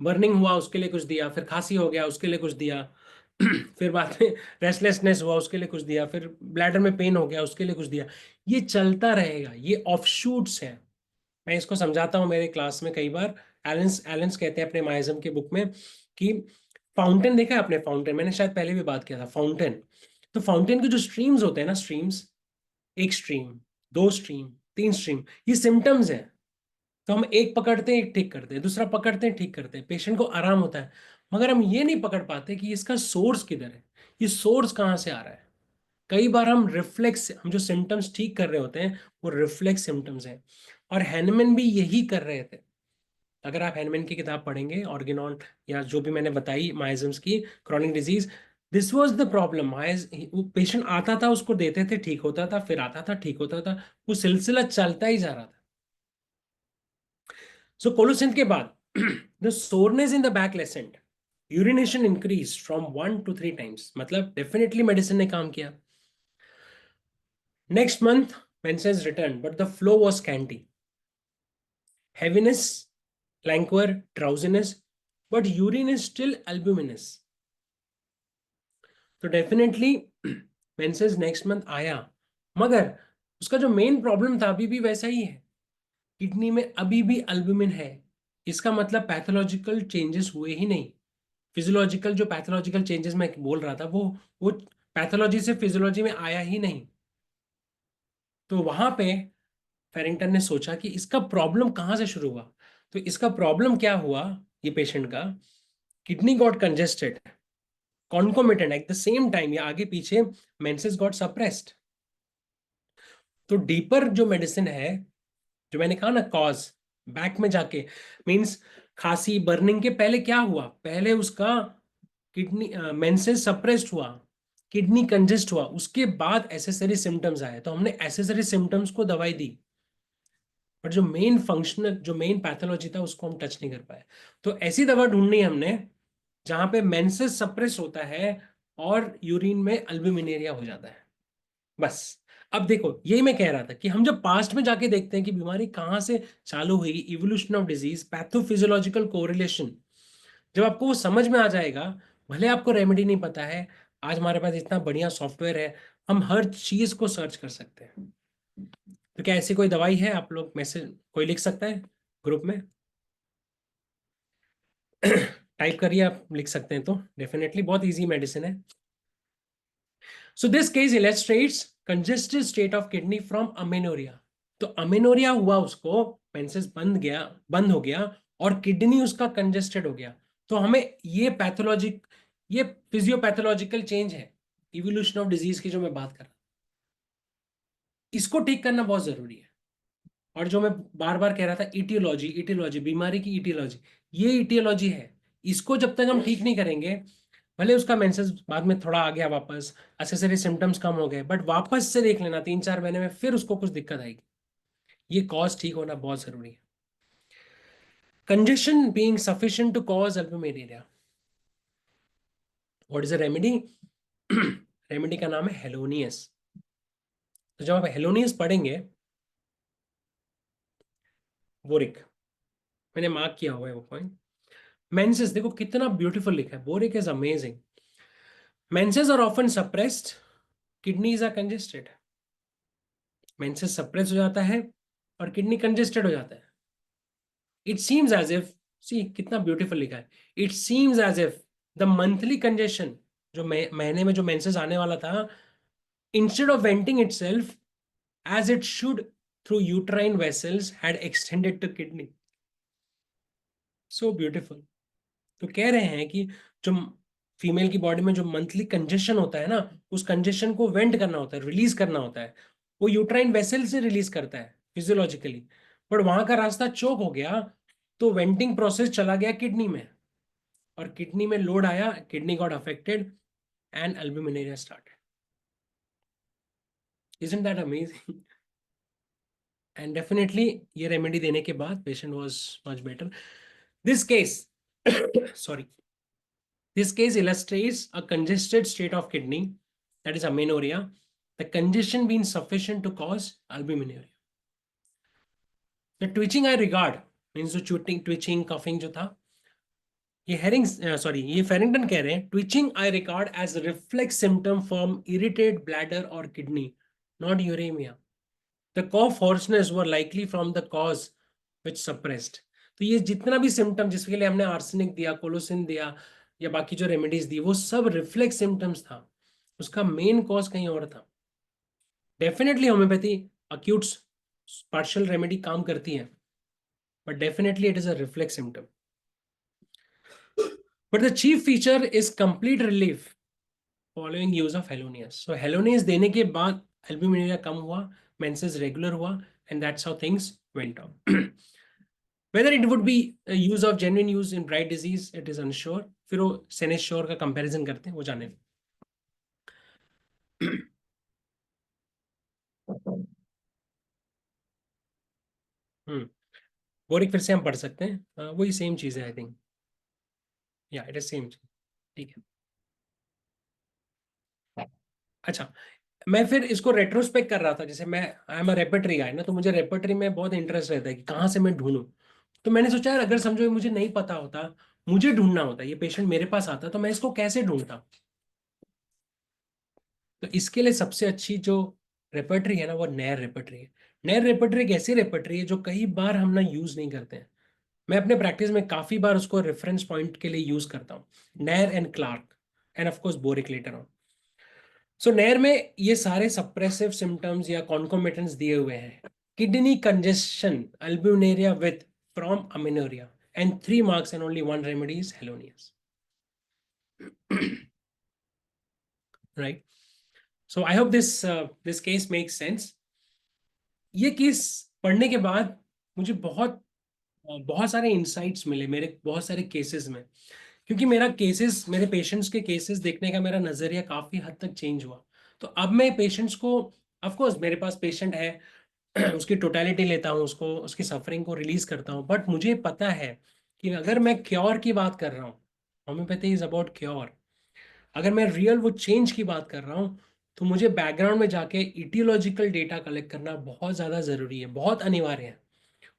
बर्निंग हुआ, उसके लिए कुछ दिया, फिर खांसी हो गया, उसके लिए कुछ दिया, फिर बाद में रेस्टलेसनेस हुआ, उसके लिए कुछ दिया, फिर ब्लैडर में पेन हो गया, उसके लिए कुछ दिया। ये चलता रहेगा, ये ऑफशूट्स है। मैं इसको समझाता हूँ मेरे क्लास में कई बार। एलेंस कहते हैं अपने माइज्म के बुक में कि फाउंटेन देखा है आपने? फाउंटेन मैंने शायद पहले भी बात किया था, फाउंटेन। तो फाउंटेन के जो स्ट्रीम्स होते हैं ना, स्ट्रीम्स, एक स्ट्रीम, दो स्ट्रीम, तीन स्ट्रीम, ये सिम्टम्स है। तो हम एक पकड़ते हैं, एक ठीक करते हैं, दूसरा पकड़ते हैं, ठीक करते हैं, पेशेंट को आराम होता है। मगर हम ये नहीं पकड़ पाते कि इसका सोर्स किधर है, ये सोर्स कहाँ से आ रहा है। कई बार हम रिफ्लेक्स, हम जो सिम्टम्स ठीक कर रहे होते हैं वो रिफ्लेक्स सिम्टम्स हैं। और हैनमैन भी यही कर रहे थे। अगर आप हैनमैन की किताब पढ़ेंगे, ऑर्गेनॉन या जो भी मैंने बताई माइजम्स की chronic disease, this was the problem. वो पेशेंट आता था, उसको देते थे, ठीक होता था, फिर आता था, ठीक होता था, वो सिलसिला चलता ही जा रहा था। सो कोलोसिन के बाद the soreness in the back Lancet, urination increase from 1 to 3 times, मतलब डेफिनेटली मेडिसिन ने काम किया। Next month menses return, but the flow was scanty, heaviness, languor, drowsiness, but urine is still albuminous. तो डेफिनेटली मेंसेस नेक्स्ट मंथ आया, मगर उसका जो main problem था अभी भी वैसा ही है, किडनी में अभी भी अल्बुमिन है। इसका मतलब पैथोलॉजिकल चेंजेस हुए ही नहीं। फिजियोलॉजिकल, जो पैथोलॉजिकल चेंजेस मैं बोल रहा था, वो पैथोलॉजी से फिजियोलॉजी में आया ही नहीं। तो वहां पे फेरिंगटन ने सोचा कि इसका प्रॉब्लम कहां से शुरू हुआ। तो इसका प्रॉब्लम क्या हुआ, ये पेशेंट का kidney got congested concomitant at the same time, या आगे पीछे, मेंसेस गॉट सप्रेस्ड। तो डीपर जो मेडिसिन है, जो मैंने कहा ना कॉज, बैक में जाके, मींस खांसी बर्निंग के पहले क्या हुआ, पहले उसका किडनी मेंसेस सप्रेस्ड हुआ, किडनी कंजेस्ट हुआ, उसके बाद एसेसरी सिम्टम्स आए, तो हमने एसेसरी सिम्टम्स को दवाई दी, बट जो मेन फंक्शनल, जो मेन पैथोलॉजी था उसको हम टच नहीं कर पाए। तो ऐसी दवा ढूंढनी हमने जहां पे मेंसेस सप्रेस होता है और यूरिन में अल्ब्यूमिनेरिया हो जाता है, बस। अब देखो, यही मैं कह रहा था कि हम जब पास्ट में जाके देखते हैं कि बीमारी कहां से चालू हुई, evolution of disease, pathophysiological correlation, जब आपको वो समझ में आ जाएगा, भले आपको रेमेडी नहीं पता है, आज हमारे पास इतना बढ़िया सॉफ्टवेयर है, हम हर चीज को सर्च कर सकते हैं। तो क्या ऐसी कोई दवाई है? आप लोग मैसेज कोई लिख सकता है ग्रुप में? टाइप करिए, आप लिख सकते हैं तो डेफिनेटली बहुत इजी मेडिसिन है। So this case illustrates congested state of kidney from amenorrhoea. तो अमेनोरिया हुआ उसको, पेंसेस बंद हो गया, और किडनी उसका कंजेस्टेड हो गया। तो हमें ये पैथोलॉजिक, ये फिजियोपैथोलॉजिकल चेंज है, इवोल्यूशन ऑफ डिजीज की जो मैं बात कर रहा हूं, इसको ठीक करना बहुत जरूरी है। और जो मैं बार बार कह रहा था, इटियोलॉजी, इटियोलॉजी, बीमारी की इटियोलॉजी, ये इटियोलॉजी है, इसको जब तक हम ठीक नहीं करेंगे, भले उसका मेंसेस बाद में थोड़ा आ गया वापस, असेसरी सिम्टम्स कम हो गए, बट वापस से देख लेना 3-4 महीने में फिर उसको कुछ दिक्कत आएगी। ये कॉज ठीक होना बहुत जरूरी है। Congestion being sufficient to cause albuminuria, what is a remedy? Remedy का नाम है हेलोनियस। तो जब आप हेलोनियस पढ़ेंगे, बोरिक, मैंने मार्क किया हुआ है वो पॉइंट। मेंसेस देखो कितना ब्यूटीफुल लिखा है, boric is amazing. Menses are often suppressed, kidneys are congested. Menses suppress हो जाता है और किडनी कंजेस्टेड हो जाता है। It seems as if, see कितना ब्यूटीफुल लिखा है, it seems as if the monthly congestion, जो महीने में जो मेंसेस आने वाला था, instead of venting itself as it should through uterine vessels had extended to kidney. So beautiful. तो कह रहे हैं कि जो फीमेल की बॉडी में जो मंथली कंजेशन होता है ना, उस कंजेशन को वेंट करना होता है, रिलीज करना होता है, वो यूट्राइन वेसल से रिलीज करता है फिजियोलॉजिकली, बट वहां का रास्ता चोक हो गया, तो वेंटिंग प्रोसेस चला गया किडनी में, और किडनी में लोड आया, kidney got affected and albuminuria started. Isn't that amazing? And definitely ये रेमेडी देने के बाद patient was much better. This case sorry, this case illustrates a congested state of kidney, that is amenorrhea, the congestion being sufficient to cause albuminuria. The twitching I regard means जो twitching coughing जो था, ये ये फेरिंगटन कह रहे हैं, twitching I regard as a reflex symptom from irritated bladder or kidney, not uremia. The cough hoarseness were likely from the cause which suppressed. तो ये जितना भी सिम्टम जिसके लिए हमने आर्सेनिक दिया, कोलोसिन दिया, या बाकी जो रेमेडीज दी, वो सब रिफ्लेक्स सिम्टम्स था, उसका मेन कॉज कहीं और था। Definitely homeopathy acute partial remedy काम करती है, but definitely it is a reflex symptom. But the chief feature is complete relief following use of Helonias. So Helonias देने के बाद एल्ब्यूमिनुरिया कम हुआ, मेंसेस रेगुलर हुआ, and that's how things went on. Whether it would be a use of genuine use in bright disease, it is unsure. फिर वो सेनेश्योर का comparison करते हैं, वो जाने। बोरिक फिर से हम पढ़ सकते हैं, वही सेम चीज है आई थिंक, या इट इज सेम चीज, ठीक है। अच्छा, मैं फिर इसको रेट्रोस्पेक्ट कर रहा था, जैसे मैं आई एम अ रेपर्टरी गाय ना, तो मुझे रेपर्टरी में बहुत इंटरेस्ट रहता है कि कहाँ से मैं ढूंढूं। तो मैंने सोचा यार, अगर समझो मुझे नहीं पता होता, मुझे ढूंढना होता, ये पेशेंट मेरे पास आता, तो मैं इसको कैसे ढूंढता। तो इसके लिए सबसे अच्छी जो रेपर्टरी है ना, वो नैर रेपर्टरी है। नैर रेपर्टरी एक ऐसी रेपर्टरी है जो कई बार हम ना यूज नहीं करते हैं। मैं अपने प्रैक्टिस में काफी बार उसको रेफरेंस पॉइंट के लिए यूज करता हूँ, Knerr and Clarke and of course Boericke later on. So Knerr में ये सारे सप्रेसिव सिम्टम्स या कॉन्कोमिटेंट्स दिए हुए हैं, kidney congestion, albuminuria with from amenorrhoea, and 3 marks and only 1 remedy is helonias. right, so I hope this case makes sense. ये केस पढ़ने के बाद मुझे बहुत सारे इंसाइट्स मिले मेरे बहुत सारे केसेस में, क्योंकि मेरे पेशेंट्स के केसेस देखने का मेरा नजरिया काफी हद तक चेंज हुआ। तो अब मैं पेशेंट्स को, ऑफ कोर्स मेरे पास पेशेंट है, उसकी टोटलिटी लेता हूँ, उसकी सफरिंग को रिलीज करता हूँ, बट मुझे पता है कि अगर मैं क्योर की बात कर रहा हूँ, होम्योपैथी इज अबाउट क्योर, अगर मैं रियल वो चेंज की बात कर रहा हूँ, तो मुझे बैकग्राउंड में जाके इटियोलॉजिकल डेटा कलेक्ट करना बहुत ज़्यादा ज़रूरी है, बहुत अनिवार्य है।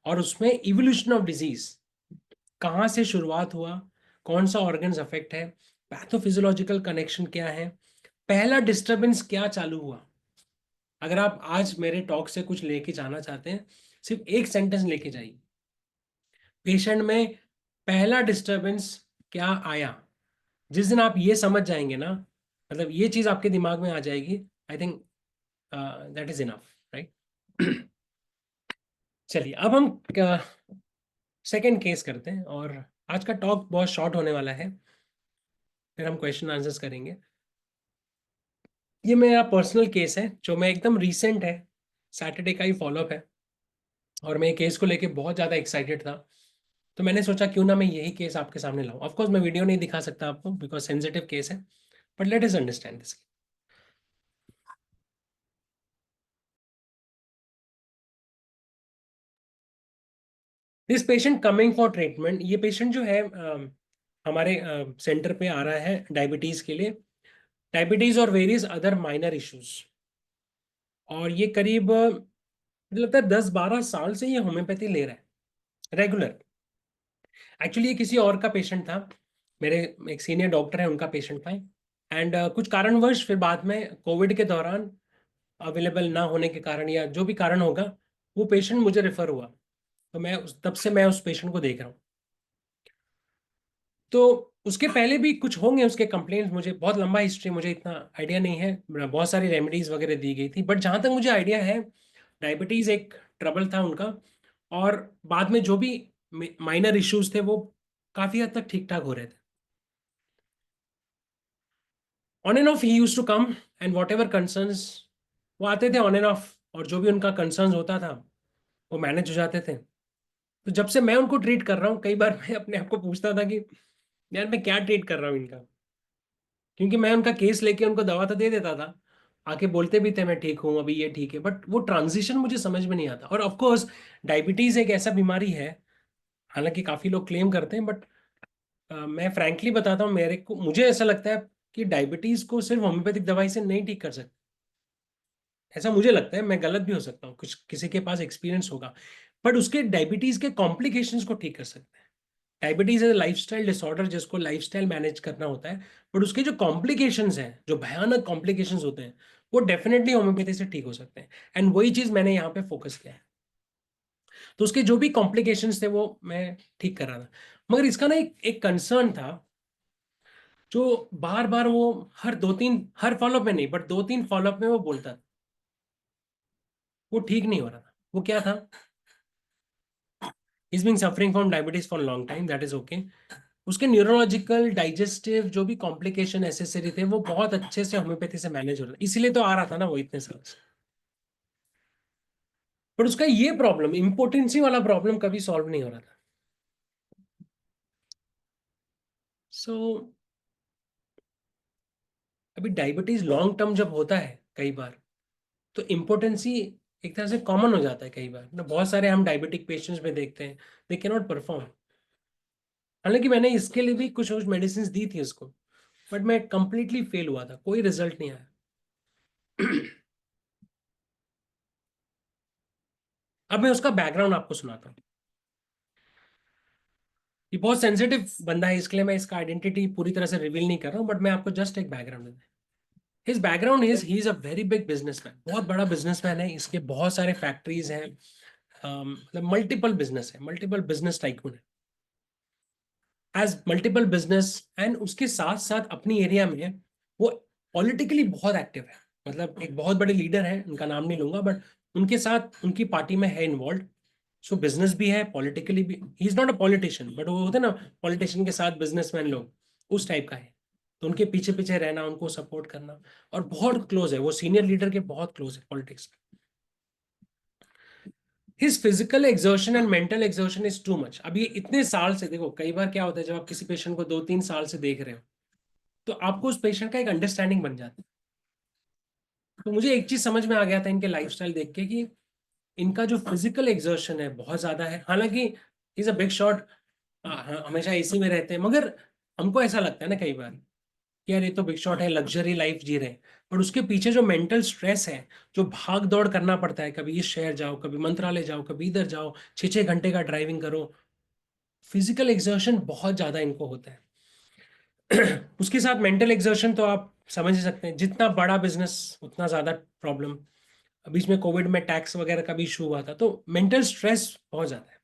और उसमें इवोल्यूशन ऑफ डिजीज, कहाँ से शुरुआत हुआ, कौन सा ऑर्गन्स अफेक्ट है, पैथोफिजियोलॉजिकल कनेक्शन क्या है, पहला डिस्टर्बेंस क्या चालू हुआ। अगर आप आज मेरे टॉक से कुछ लेके जाना चाहते हैं, सिर्फ एक सेंटेंस लेके जाइए, पेशेंट में पहला डिस्टर्बेंस क्या आया। जिस दिन आप ये समझ जाएंगे ना, मतलब ये चीज आपके दिमाग में आ जाएगी, I think that is enough, right. चलिए अब हम सेकंड केस करते हैं, और आज का टॉक बहुत शॉर्ट होने वाला है, फिर हम क्वेश्चन आंसर्स करेंगे। ये मेरा पर्सनल केस है जो मैं एकदम रीसेंट है, सैटरडे का ही फॉलोअप है, और मैं केस को लेके बहुत ज़्यादा एक्साइटेड था। तो मैंने सोचा क्यों ना मैं यही केस आपके सामने लाऊं। ऑफ कोर्स मैं वीडियो नहीं दिखा सकता आपको बिकॉज सेंसिटिव केस है, but let us understand this. This patient coming for treatment, ये पेशेंट जो है हमारे सेंटर पे आ रहा है डायबिटीज के लिए, डायबिटीज और वेरियस अदर माइनर इश्यूज। और ये करीब मुझे लगता है 10-12 साल से ये होम्योपैथी ले रहा है रेगुलर। एक्चुअली ये किसी और का पेशेंट था, मेरे एक सीनियर डॉक्टर है उनका पेशेंट था। एंड कुछ कारणवश फिर बाद में कोविड के दौरान अवेलेबल ना होने के कारण या जो भी कारण होगा, वो पेशेंट मुझे रेफर हुआ। तो तब से मैं उस पेशेंट को देख रहा हूँ। तो उसके पहले भी कुछ होंगे उसके कंप्लेंट्स, मुझे बहुत लंबा हिस्ट्री, मुझे इतना आइडिया नहीं है। बहुत सारी रेमेडीज वगैरह दी गई थी, बट जहाँ तक मुझे आइडिया है डायबिटीज एक ट्रबल था उनका। और बाद में जो भी माइनर इश्यूज थे वो काफी हद तक ठीक ठाक हो रहे थे। On and off he used to come and whatever concerns, वो आते थे ऑन एंड ऑफ, और जो भी उनका कंसर्न्स होता था वो मैनेज हो जाते थे। तो जब से मैं उनको ट्रीट कर रहा हूँ, कई बार मैं अपने आप को पूछता था कि यार मैं क्या ट्रीट कर रहा हूँ इनका, क्योंकि मैं उनका केस लेके उनको दवा तो दे देता था, आके बोलते भी थे मैं ठीक हूँ अभी ये ठीक है, बट वो ट्रांजिशन मुझे समझ में नहीं आता। और ऑफ कोर्स डायबिटीज एक ऐसा बीमारी है, हालांकि काफी लोग क्लेम करते हैं, बट मैं फ्रैंकली बताता हूँ, मुझे ऐसा लगता है कि डायबिटीज को सिर्फ होम्योपैथिक दवाई से नहीं ठीक कर सकते। ऐसा मुझे लगता है, मैं गलत भी हो सकता हूँ, कुछ किसी के पास एक्सपीरियंस होगा, बट उसके डायबिटीज के कॉम्प्लिकेशंस को ठीक कर सकते हैं। डायबिटीज इज लाइफस्टाइल डिसऑर्डर जिसको लाइफस्टाइल मैनेज करना होता है, बट उसके जो कॉम्प्लिकेशंस हैं, जो भयानक कॉम्प्लिकेशंस होते हैं, वो डेफिनेटली होम्योपैथी से ठीक हो सकते हैं। एंड वही चीज मैंने यहाँ पे फोकस किया है। तो उसके जो भी कॉम्प्लिकेशंस थे वो मैं ठीक कर रहा था, मगर इसका ना एक कंसर्न था, जो बार बार वो हर फॉलोअप में नहीं बट 2-3 फॉलोअप में वो बोलता था, वो ठीक नहीं हो रहा था। वो क्या था, he's been suffering from diabetes for a long time, that is okay। उसके न्यूरोलॉजिकल डाइजेस्टिव जो भी कॉम्प्लिकेशन नेसेसरी थे वो बहुत अच्छे से होम्योपैथी से मैनेज हो रहा था, इसीलिए तो आ रहा था ना वो इतने साल से। पर उसका ये प्रॉब्लम, इम्पोर्टेंसी वाला प्रॉब्लम कभी सॉल्व नहीं हो रहा था। सो अभी डायबिटीज लॉन्ग टर्म जब होता है कई बार, तो इम्पोर्टेंसी एक तरह से कॉमन हो जाता है कई बार ना। बहुत सारे हम डायबिटिक पेशेंट्स में देखते हैं, दे कैन नॉट परफॉर्म। हालांकि मैंने इसके लिए भी कुछ मेडिसिन दी थी उसको, बट मैं कंप्लीटली फेल हुआ था, कोई रिजल्ट नहीं आया। अब मैं उसका बैकग्राउंड आपको सुनाता हूँ। ये बहुत सेंसिटिव बंदा है, इसके लिए मैं इसका आइडेंटिटी पूरी तरह से रिवील नहीं कर रहा हूँ, बट मैं आपको जस्ट एक बैकग्राउंड देता हूँ। His background is he is a very big businessman, बहुत बड़ा बिजनेसमैन है, इसके बहुत सारे फैक्ट्रीज हैं, मतलब मल्टीपल बिजनेस है, मल्टीपल बिजनेस टाइकून है, एज मल्टीपल बिजनेस। एंड उसके साथ साथ अपनी एरिया में वो पॉलिटिकली बहुत एक्टिव है, मतलब एक बहुत बड़े लीडर है, उनका नाम नहीं लूंगा, बट उनके साथ उनकी पार्टी में है इन्वॉल्व। सो बिजनेस भी है, पॉलिटिकली भी, he is not a politician, but वो होते हैं ना पॉलिटिशियन के साथ बिजनेसमैन लोग, उस टाइप का है। तो उनके पीछे पीछे रहना, उनको सपोर्ट करना, और बहुत क्लोज है वो, सीनियर लीडर के बहुत क्लोज है पॉलिटिक्स में। His physical exertion and mental exertion is too much. अब ये इतने साल से, देखो कई बार क्या होता है जब आप किसी पेशेंट को 2-3 साल से देख रहे हो, तो आपको उस पेशेंट का एक अंडरस्टैंडिंग बन जाता है। तो मुझे एक चीज समझ में आ गया था इनके लाइफस्टाइल देख के, कि इनका जो फिजिकल एक्सर्शन है बहुत ज्यादा है। हालांकि इज अ बिग शॉट, हमेशा एसी में रहते हैं, मगर हमको ऐसा लगता है ना कई बार कि यार ये तो बिग शॉट है, लग्जरी लाइफ जी रहे हैं, पर उसके पीछे जो मेंटल स्ट्रेस है, जो भाग दौड़ करना पड़ता है, कभी इस शहर जाओ, कभी मंत्रालय जाओ, कभी इधर जाओ, 6-6 घंटे का ड्राइविंग करो, फिजिकल एक्सर्शन बहुत ज्यादा इनको होता है। उसके साथ मेंटल एक्सर्शन तो आप समझ ही सकते हैं, जितना बड़ा बिजनेस उतना ज्यादा प्रॉब्लम। अभी इसमें कोविड में टैक्स वगैरह का भी इशू हुआ था, तो मेंटल स्ट्रेस बहुत ज्यादा है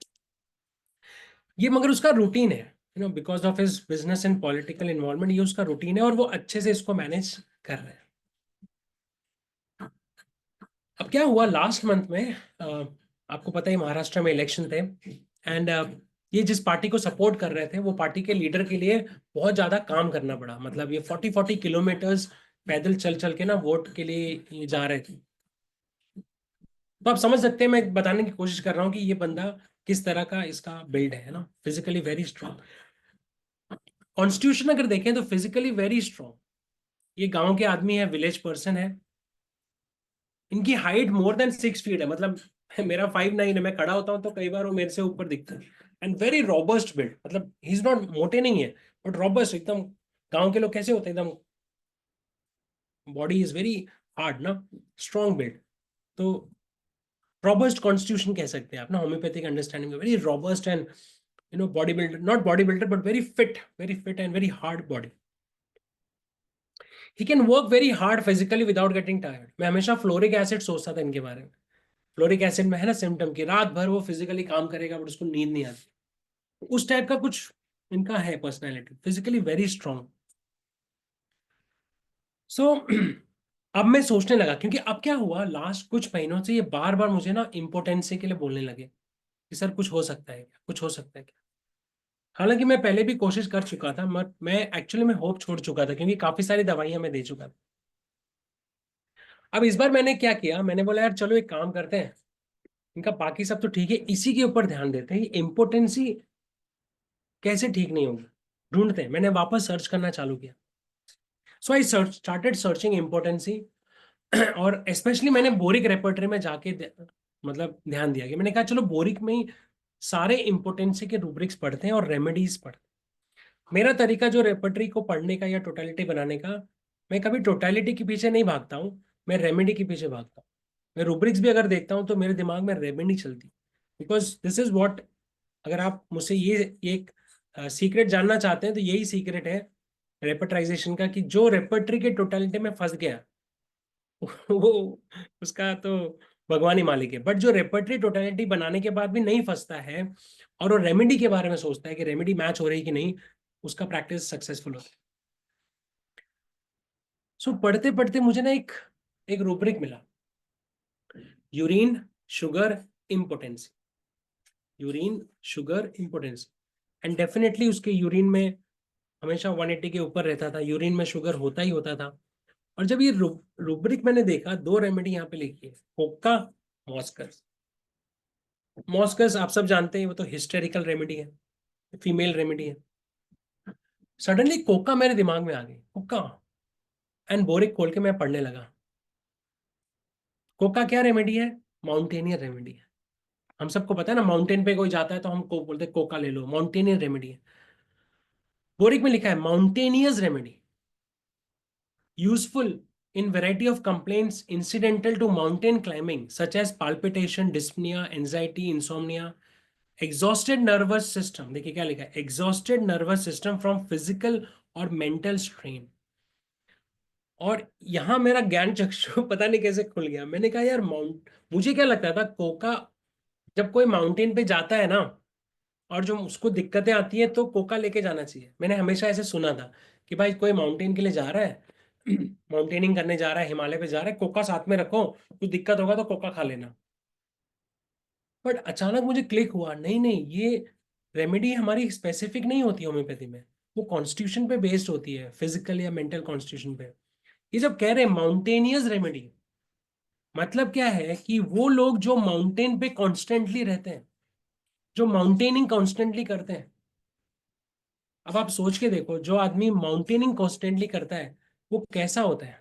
ये। मगर उसका रूटीन है, because of his business and political involvement, ये उसका रूटीन है और वो अच्छे से इसको मैनेज कर रहे हैं। अब क्या हुआ लास्ट मंथ में, आपको पता ही महाराष्ट्र में इलेक्शन थे, एंड ये जिस पार्टी को सपोर्ट कर रहे थे, वो पार्टी के लीडर के लिए बहुत ज्यादा काम करना पड़ा। मतलब ये 40-40 किलोमीटर्स पैदल चल चल के ना वोट के लिए ये जा रहे थे। तो आप समझ सकते हैं, मैं बताने की कोशिश कर रहा हूँ कि ये बंदा किस तरह का इसका बिल्ड है ना, फिजिकली वेरी स्ट्रॉन्ग। कॉन्स्टिट्यूशन अगर देखें तो फिजिकली वेरी स्ट्रॉन्ग, ये गांव के आदमी है, विलेज पर्सन है, इनकी हाइट मोर देन 6 फीट है, मतलब मेरा 5'9" है, मैं खड़ा होता हूँ तो कई बार वो मेरे से ऊपर दिखता है। एंड वेरी रॉबस्ट बिल्ड, मतलब ही इज नॉट, मोटे नहीं है बट रॉबस्ट एकदम। गांव के लोग कैसे होते हैं एकदम, बॉडी इज वेरी हार्ड ना, स्ट्रॉन्ग बिल्ड। तो रॉबस्ट कॉन्स्टिट्यूशन कह सकते हैं आप ना, होम्योपैथिक अंडरस्टैंडिंग में very robust and body builder, not body builder but very fit and very hard body. He can work very hard physically without getting tired. मैं हमेशा फ्लोरिक एसिड सोचता था इनके बारे में। फ्लोरिक एसिड में है ना सिम्टम की, रात भर वो फिजिकली काम करेगा बट उसको नींद नहीं आती, उस टाइप का कुछ इनका है पर्सनैलिटी, फिजिकली वेरी स्ट्रॉन्ग। सो अब मैं सोचने लगा, क्योंकि अब क्या हुआ, लास्ट कुछ महीनों से ये बार बार मुझे ना इम्पोर्टेंसी के लिए बोलने लगे कि सर कुछ हो सकता है क्या, कुछ हो सकता है क्या। हालांकि मैं पहले भी कोशिश कर चुका था, मगर मैं एक्चुअली में होप छोड़ चुका था, क्योंकि काफी सारी दवाइयां मैं दे चुका था। अब इस बार मैंने क्या किया, मैंने बोला यार चलो एक काम करते हैं, इनका बाकी सब तो ठीक है, इसी के ऊपर ध्यान देते हैं, इम्पोर्टेंसी कैसे ठीक नहीं होगी, ढूंढते हैं। मैंने वापस सर्च करना चालू किया। सो आई स्टार्टेड सर्चिंग इम्पोर्टेंसी, और स्पेशली मैंने बोरिक रेपर्टरी में जाके मतलब ध्यान दिया कि मैंने कहा चलो बोरिक में ही सारे इम्पोर्टेंसी के रूब्रिक्स पढ़ते हैं और रेमेडीज पढ़ते हैं। मेरा तरीका जो रेपर्टरी को पढ़ने का या टोटलिटी बनाने का, मैं कभी टोटलिटी के पीछे नहीं भागता हूँ, मैं रेमेडी के पीछे भागता हूँ। मैं रूब्रिक्स भी अगर देखता हूँ तो मेरे दिमाग में रेमेडी चलती, बिकॉज दिस इज वॉट, अगर आप मुझसे ये एक सीक्रेट जानना चाहते हैं तो यही सीक्रेट है रेपर्टराइजेशन का, कि जो रेपर्टरी के टोटलिटी में फंस गया वो उसका तो भगवान ही मालिक है। बट जो रेपर्टरी टोटलिटी बनाने के बाद भी नहीं फंसता है और वो रेमेडी के बारे में सोचता है कि रेमेडी मैच हो रही कि नहीं, उसका प्रैक्टिस सक्सेसफुल होता है। सो पढ़ते पढ़ते मुझे ना एक एक रूब्रिक मिला, urine sugar impotency, urine sugar impotency. And definitely उसके यूरिन में हमेशा 180 के ऊपर रहता था, यूरिन में शुगर होता ही होता था। और जब ये रूब्रिक मैंने देखा, 2 रेमेडी यहाँ पे लिखी है, कोका, मॉस्कस। मॉस्कस आप सब जानते हैं वो तो हिस्टेरिकल रेमेडी है, फीमेल रेमेडी है। सडनली कोका मेरे दिमाग में आ गई, कोका, एंड बोरिक खोल के मैं पढ़ने लगा। कोका क्या रेमेडी है, माउंटेनियर रेमेडी है। हम सबको पता है ना, माउंटेन पे कोई जाता है तो हम को बोलते हैं कोका ले लो, माउंटेनियर रेमेडी है। बोरिक में लिखा है mountainous remedy, useful in variety of complaints incidental to mountain climbing such as palpitation, dyspnea, anxiety, insomnia, exhausted nervous system। देखिए क्या लिखा है, exhausted nervous system from physical or mental strain। और यहां मेरा ज्ञान चक्षु पता नहीं कैसे खुल गया। मैंने कहा यार मुझे क्या लगता था, कोका जब कोई माउंटेन पे जाता है ना और जो उसको दिक्कतें आती है तो कोका लेके जाना चाहिए। मैंने हमेशा ऐसे सुना था कि भाई कोई माउंटेन के लिए जा रहा है, माउंटेनिंग करने जा रहा है, हिमालय पे जा रहा है, कोका साथ में रखो, कुछ दिक्कत होगा तो कोका खा लेना। बट अचानक मुझे क्लिक हुआ, नहीं नहीं, ये रेमेडी हमारी स्पेसिफिक नहीं होती होम्योपैथी में, वो कॉन्स्टिट्यूशन पे बेस्ड होती है, फिजिकल या मेंटल कॉन्स्टिट्यूशन पे। ये जब कह रहे हैं माउंटेनियस रेमेडी, मतलब क्या है कि वो लोग जो माउंटेन पे कॉन्स्टेंटली रहते हैं, जो माउंटेनिंग कॉन्स्टेंटली करते हैं। अब आप सोच के देखो, जो आदमी माउंटेनिंग कॉन्स्टेंटली करता है वो कैसा होता है।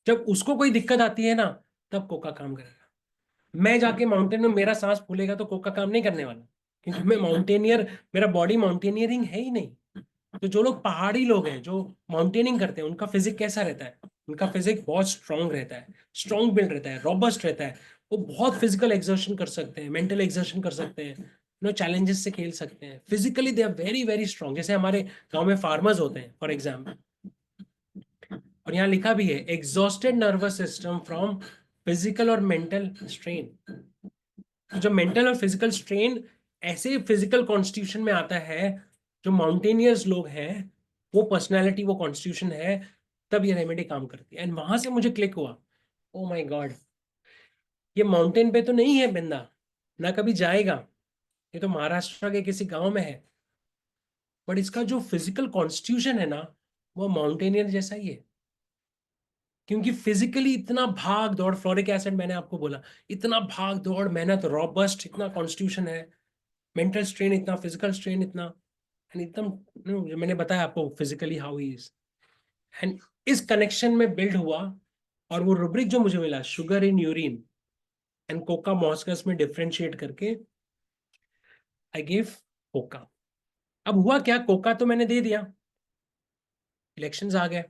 जब उसको कोई दिक्कत आती है ना, तब कोका काम करेगा। मैं जाके माउंटेन में मेरा सांस फूलेगा तो कोका काम नहीं करने वाला, क्योंकि मैं माउंटेनियर, मेरा बॉडी माउंटेनियरिंग है ही नहीं। तो जो लोग पहाड़ी लोग हैं जो माउंटेनिंग करते हैं, उनका फिजिक कैसा रहता है, उनका फिजिक बहुत स्ट्रांग रहता है, स्ट्रांग बिल्ड रहता है, रॉबस्ट रहता है। वो बहुत फिजिकल एक्सर्शन कर सकते हैं, मेंटल एक्सर्शन कर सकते हैं, चैलेंजेस से खेल सकते हैं। Physically they are very very strong, जैसे हमारे गांव में फार्मर्स होते हैं फॉर एग्जाम्पल। और यहाँ लिखा भी है exhausted nervous system from physical और मेंटल स्ट्रेन। जो मेंटल और फिजिकल स्ट्रेन ऐसे फिजिकल कॉन्स्टिट्यूशन में आता है, जो माउंटेनियर्स लोग हैं, वो पर्सनैलिटी, वो कॉन्स्टिट्यूशन है, तब ये रेमेडी काम करती है। एंड वहां से मुझे क्लिक हुआ, ओ माय गॉड, ये माउंटेन पे तो नहीं है बंदा, ना कभी जाएगा, ये तो महाराष्ट्र के किसी गांव में है, बट इसका जो फिजिकल कॉन्स्टिट्यूशन है ना, वो माउंटेनियर जैसा ही है। क्योंकि फिजिकली इतना भाग दौड़, फ्लोरिक एसिड मैंने आपको बोला, इतना भाग दौड़, मेहनत, रॉबस्ट इतना कॉन्स्टिट्यूशन है। मेंटल स्ट्रेन इतना, फिजिकल स्ट्रेन इतना, एंड एकदम जो मैंने बताया आपको physically how he is, and इस कनेक्शन में बिल्ड हुआ। और वो रूब्रिक जो मुझे मिला, sugar in urine and Coca मॉस्कस में डिफरेंशिएट करके आई गिव कोका। अब हुआ क्या, कोका तो मैंने दे दिया, इलेक्शंस आ गए,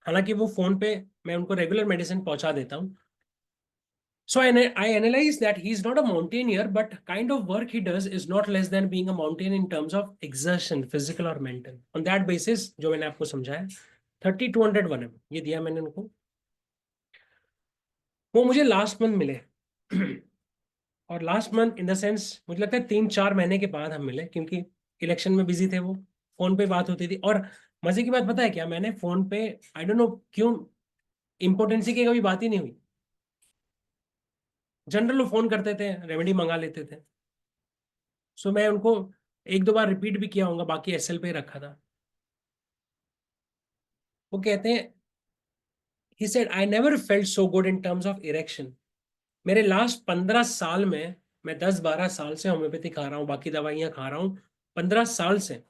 हालांकि वो फोन पे मैं उनको रेगुलर मेडिसिन पहुंचा देता हूँ। So I analyze that he's not a mountaineer, but kind of work he does is not less than being a mountain in terms of exertion, physical or mental. On that basis, जो मैंने आपको समझाया, 3201 ये दिया मैंने उनको। वो मुझे लास्ट मंथ मिले और last month in the sense मुझे लगता है 3-4 महीने के बाद हम मिले, क्योंकि इलेक्शन में बिजी थे वो, फोन पे बात होती थी। और मजे की बात पता है क्या, मैंने फोन पे आई डोंट नो क्यों इम्पोर्टेंसी की कभी बात ही नहीं हुई। जनरल वो फोन करते थे, रेमेडी मंगा लेते थे। सो मैं उनको 1-2 बार रिपीट भी किया होगा, बाकी एसएल पे रखा था। वो कहते हैं, he said I never felt so good in terms of erection। मेरे लास्ट 15 साल में, मैं 10-12 साल से होम्योपैथी खा रहा हूँ, बाकी दवाइयां खा रहा हूँ, 15 साल से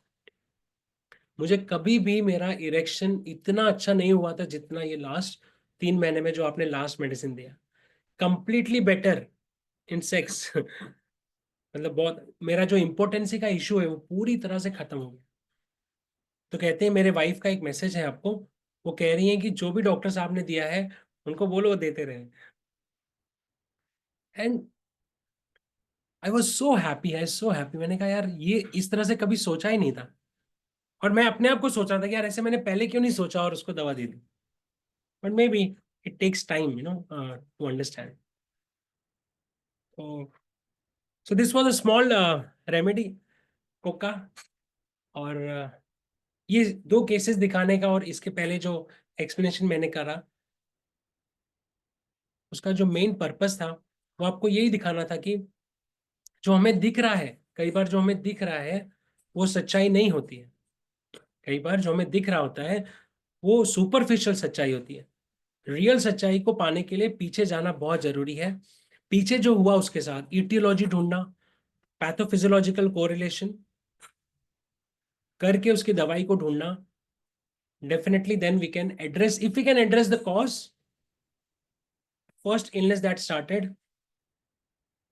मुझे कभी भी मेरा इरेक्शन इतना अच्छा नहीं हुआ था जितना ये लास्ट 3 महीने में जो आपने लास्ट मेडिसिन दिया। कंप्लीटली बेटर इन सेक्स मतलब बहुत, मेरा जो इम्पोर्टेंसी का इशू है वो पूरी तरह से खत्म हो गया। तो कहते हैं, मेरे वाइफ का एक मैसेज है आपको, वो कह रही हैं कि जो भी डॉक्टर साहब ने दिया है उनको बोलो वो देते रहे। And I was so happy, I so happy. मैंने कहा यार ये इस तरह से कभी सोचा ही नहीं था, और मैं अपने आप को सोच रहा था कि यार ऐसे मैंने पहले क्यों नहीं सोचा और उसको दवा दे दी। But maybe it takes time to understand. So this was a small remedy, coca. और ये 2 केसेस दिखाने का और इसके पहले जो एक्सप्लेनेशन मैंने करा, उसका जो मेन पर्पस था वो आपको यही दिखाना था कि जो हमें दिख रहा है, कई बार जो हमें दिख रहा है वो सच्चाई नहीं होती है। कई बार जो हमें दिख रहा होता है वो सुपरफिशियल सच्चाई होती है। रियल सच्चाई को पाने के लिए पीछे जाना बहुत जरूरी है। पीछे जो हुआ उसके साथ ईटियोलॉजी ढूंढना, पैथोफिजियोलॉजिकल कोरिलेशन करके उसकी दवाई को ढूंढना, definitely then we can address, if we can address the cause, first illness that started,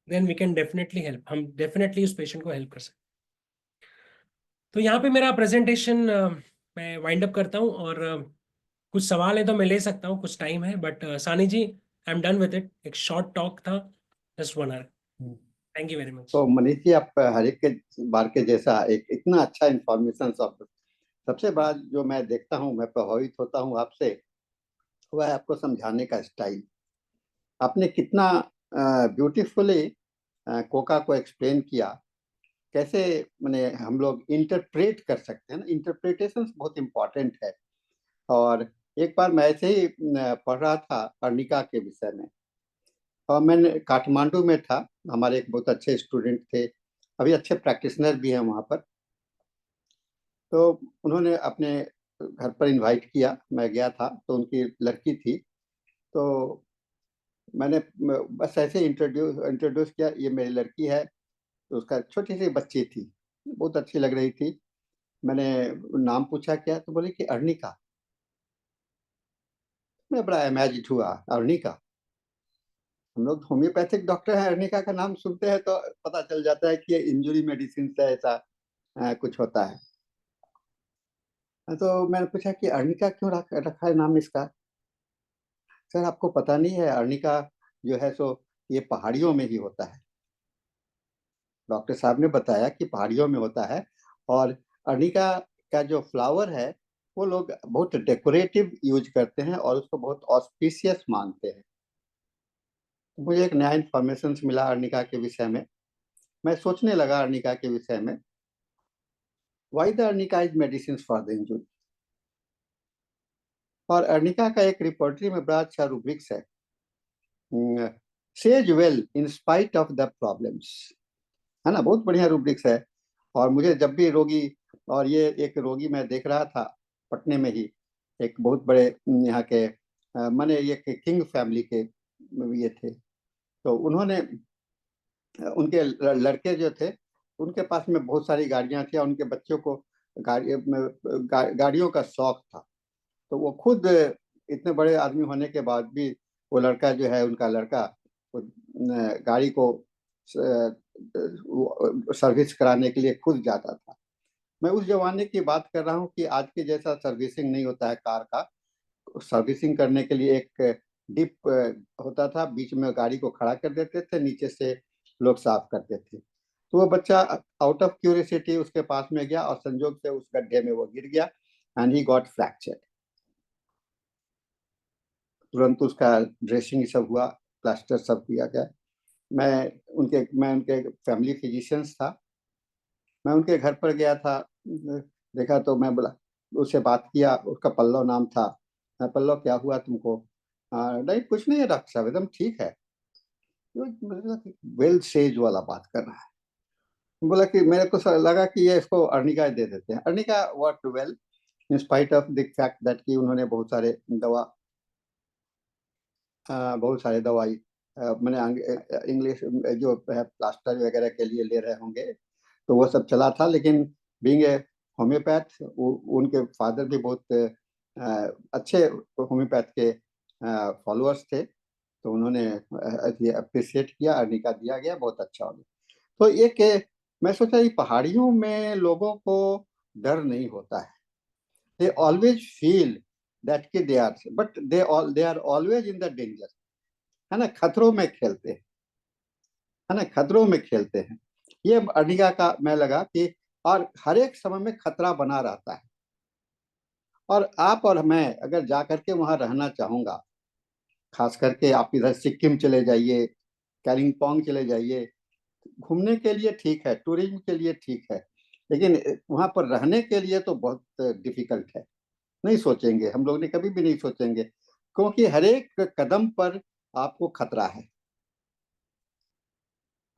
then we can definitely help, हम डेफिनेटली उस पेशेंट को हेल्प कर सकते। तो यहाँ पे मेरा प्रेजेंटेशन मैं वाइंड अप करता हूँ, और कुछ सवाल है तो मैं ले सकता हूँ, कुछ टाइम है, but Sani ji I am done with it. एक शॉर्ट टॉक था, just 1 hour. Thank you very much. तो मनीष जी, आप हर एक के बार के जैसा एक इतना अच्छा इंफॉर्मेशन, सबसे बड़ा जो मैं देखता हूँ, मैं प्रभावित होता हूँ आपसे, वह है आपको समझाने का स्टाइल। आपने कितना ब्यूटीफुली कोका को एक्सप्लेन किया, कैसे मैंने हम लोग इंटरप्रेट कर सकते हैं ना, इंटरप्रिटेशन बहुत इंपॉर्टेंट है। और एक बार मैं ऐसे ही पढ़ रहा था अर्निका के विषय में, और मैंने काठमांडू में था, हमारे एक बहुत अच्छे स्टूडेंट थे, अभी अच्छे प्रैक्टिशनर भी हैं वहाँ पर। तो उन्होंने अपने घर पर इनवाइट किया, मैं गया था, तो उनकी लड़की थी, तो मैंने बस ऐसे इंट्रोड्यूस किया, ये मेरी लड़की है। तो उसका छोटी सी बच्ची थी, बहुत अच्छी लग रही थी। मैंने नाम पूछा क्या, तो बोले कि अर्निका। मैं बड़ा इमेजिड हुआ, अर्निका, हम लोग होम्योपैथिक डॉक्टर हैं, अर्निका का नाम सुनते हैं तो पता चल जाता है कि ये इंजुरी मेडिसिन से ऐसा कुछ होता है। तो मैंने पूछा कि अर्निका क्यों रखा है नाम इसका। सर आपको पता नहीं है, अर्निका जो है सो ये पहाड़ियों में ही होता है। डॉक्टर साहब ने बताया कि पहाड़ियों में होता है, और अर्निका का जो फ्लावर है वो लोग बहुत डेकोरेटिव यूज करते हैं और उसको बहुत ऑस्पिशियस मानते हैं। मुझे एक नया इंफॉर्मेशन मिला अर्निका के विषय में। मैं सोचने लगा अर्निका के विषय में, why the arnica is medicine for the injury. और अर्निका का एक रिपोर्टरी में बड़ा अच्छा रूब्रिक्स है, says well in spite of the problems, है ना, बहुत बढ़िया रूब्रिक्स है। और मुझे जब भी रोगी, और ये एक रोगी मैं देख रहा था पटने में ही, एक बहुत बड़े यहाँ के माने ये किंग फैमिली के ये थे, तो उन्होंने उनके लड़के जो थे उनके पास में बहुत सारी गाड़ियां थी, उनके बच्चों को गाड़ियों का शौक था। तो वो खुद इतने बड़े आदमी होने के बाद भी वो लड़का जो है, उनका लड़का, वो गाड़ी को सर्विस कराने के लिए खुद जाता था। मैं उस जमाने की बात कर रहा हूँ कि आज के जैसा सर्विसिंग नहीं होता है कार का। सर्विसिंग करने के लिए एक डिप होता था, बीच में गाड़ी को खड़ा कर देते थे, नीचे से लोग साफ करते थे। तो वो बच्चा आउट ऑफ क्यूरियोसिटी उसके पास में गया और संजोग से उस गड्ढे में वो गिर गया एंड ही गॉट फ्रैक्चर। तुरंत उसका ड्रेसिंग सब हुआ, प्लास्टर सब किया गया। मैं उनके फैमिली फिजिशियंस था, मैं उनके घर पर गया था, देखा तो मैं बोला, उससे बात किया। उसका पल्लव नाम था। मैं, पल्लव क्या हुआ तुमको? नहीं कुछ नहीं है डॉक्टर साहब, एकदम ठीक है। वेल सेज वाला बात कर रहा है। बोला कि मेरे को लगा कि ये इसको अर्निका दे देते हैं। Arnica work well in spite of the fact that कि उन्होंने बहुत सारे दवाई मैंने इंग्लिश जो है प्लास्टर वगैरह के लिए ले रहे होंगे, तो वो सब चला था। लेकिन बीइंग ए होम्योपैथ, उनके फादर भी बहुत अच्छे होम्योपैथ के फॉलोअर्स थे, तो उन्होंने ये अप्रिशिएट किया, अर्निका दिया गया, बहुत अच्छा हो गया। तो एक मैं सोचा ये पहाड़ियों में लोगों को डर नहीं होता है। दे ऑलवेज फील दैट कि they are always in the danger, है ना, खतरों में खेलते हैं, है ना, खतरों में खेलते हैं। ये अर्निका का मैं लगा कि और हर एक समय में खतरा बना रहता है। और आप और मैं अगर जा करके वहां रहना चाहूंगा, खास करके आप इधर सिक्किम चले जाइए, कालिम्पोंग चले जाइए, घूमने के लिए ठीक है, टूरिज्म के लिए ठीक है, लेकिन वहां पर रहने के लिए तो बहुत डिफिकल्ट है। नहीं सोचेंगे, हम लोग ने कभी भी नहीं सोचेंगे, क्योंकि हर एक कदम पर आपको खतरा है,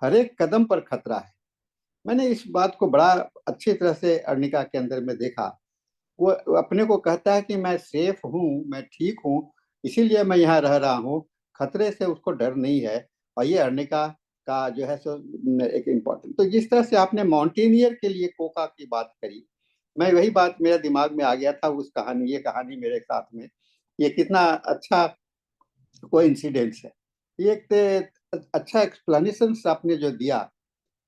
हर एक कदम पर खतरा है। मैंने इस बात को बड़ा अच्छी तरह से अर्निका के अंदर में देखा। वो अपने को कहता है कि मैं सेफ हूँ, मैं ठीक हूँ, इसीलिए मैं यहाँ रह रहा हूँ, खतरे से उसको डर नहीं है। और ये अर्निका का जो है सो एक इम्पोर्टेंट। तो जिस तरह से आपने माउंटेनियर के लिए कोका की बात करी, मैं वही बात मेरे दिमाग में आ गया था, उस कहानी, ये कहानी मेरे साथ में, ये कितना अच्छा कोइंसिडेंस है। ये एक अच्छा एक्सप्लेनेशन आपने जो दिया,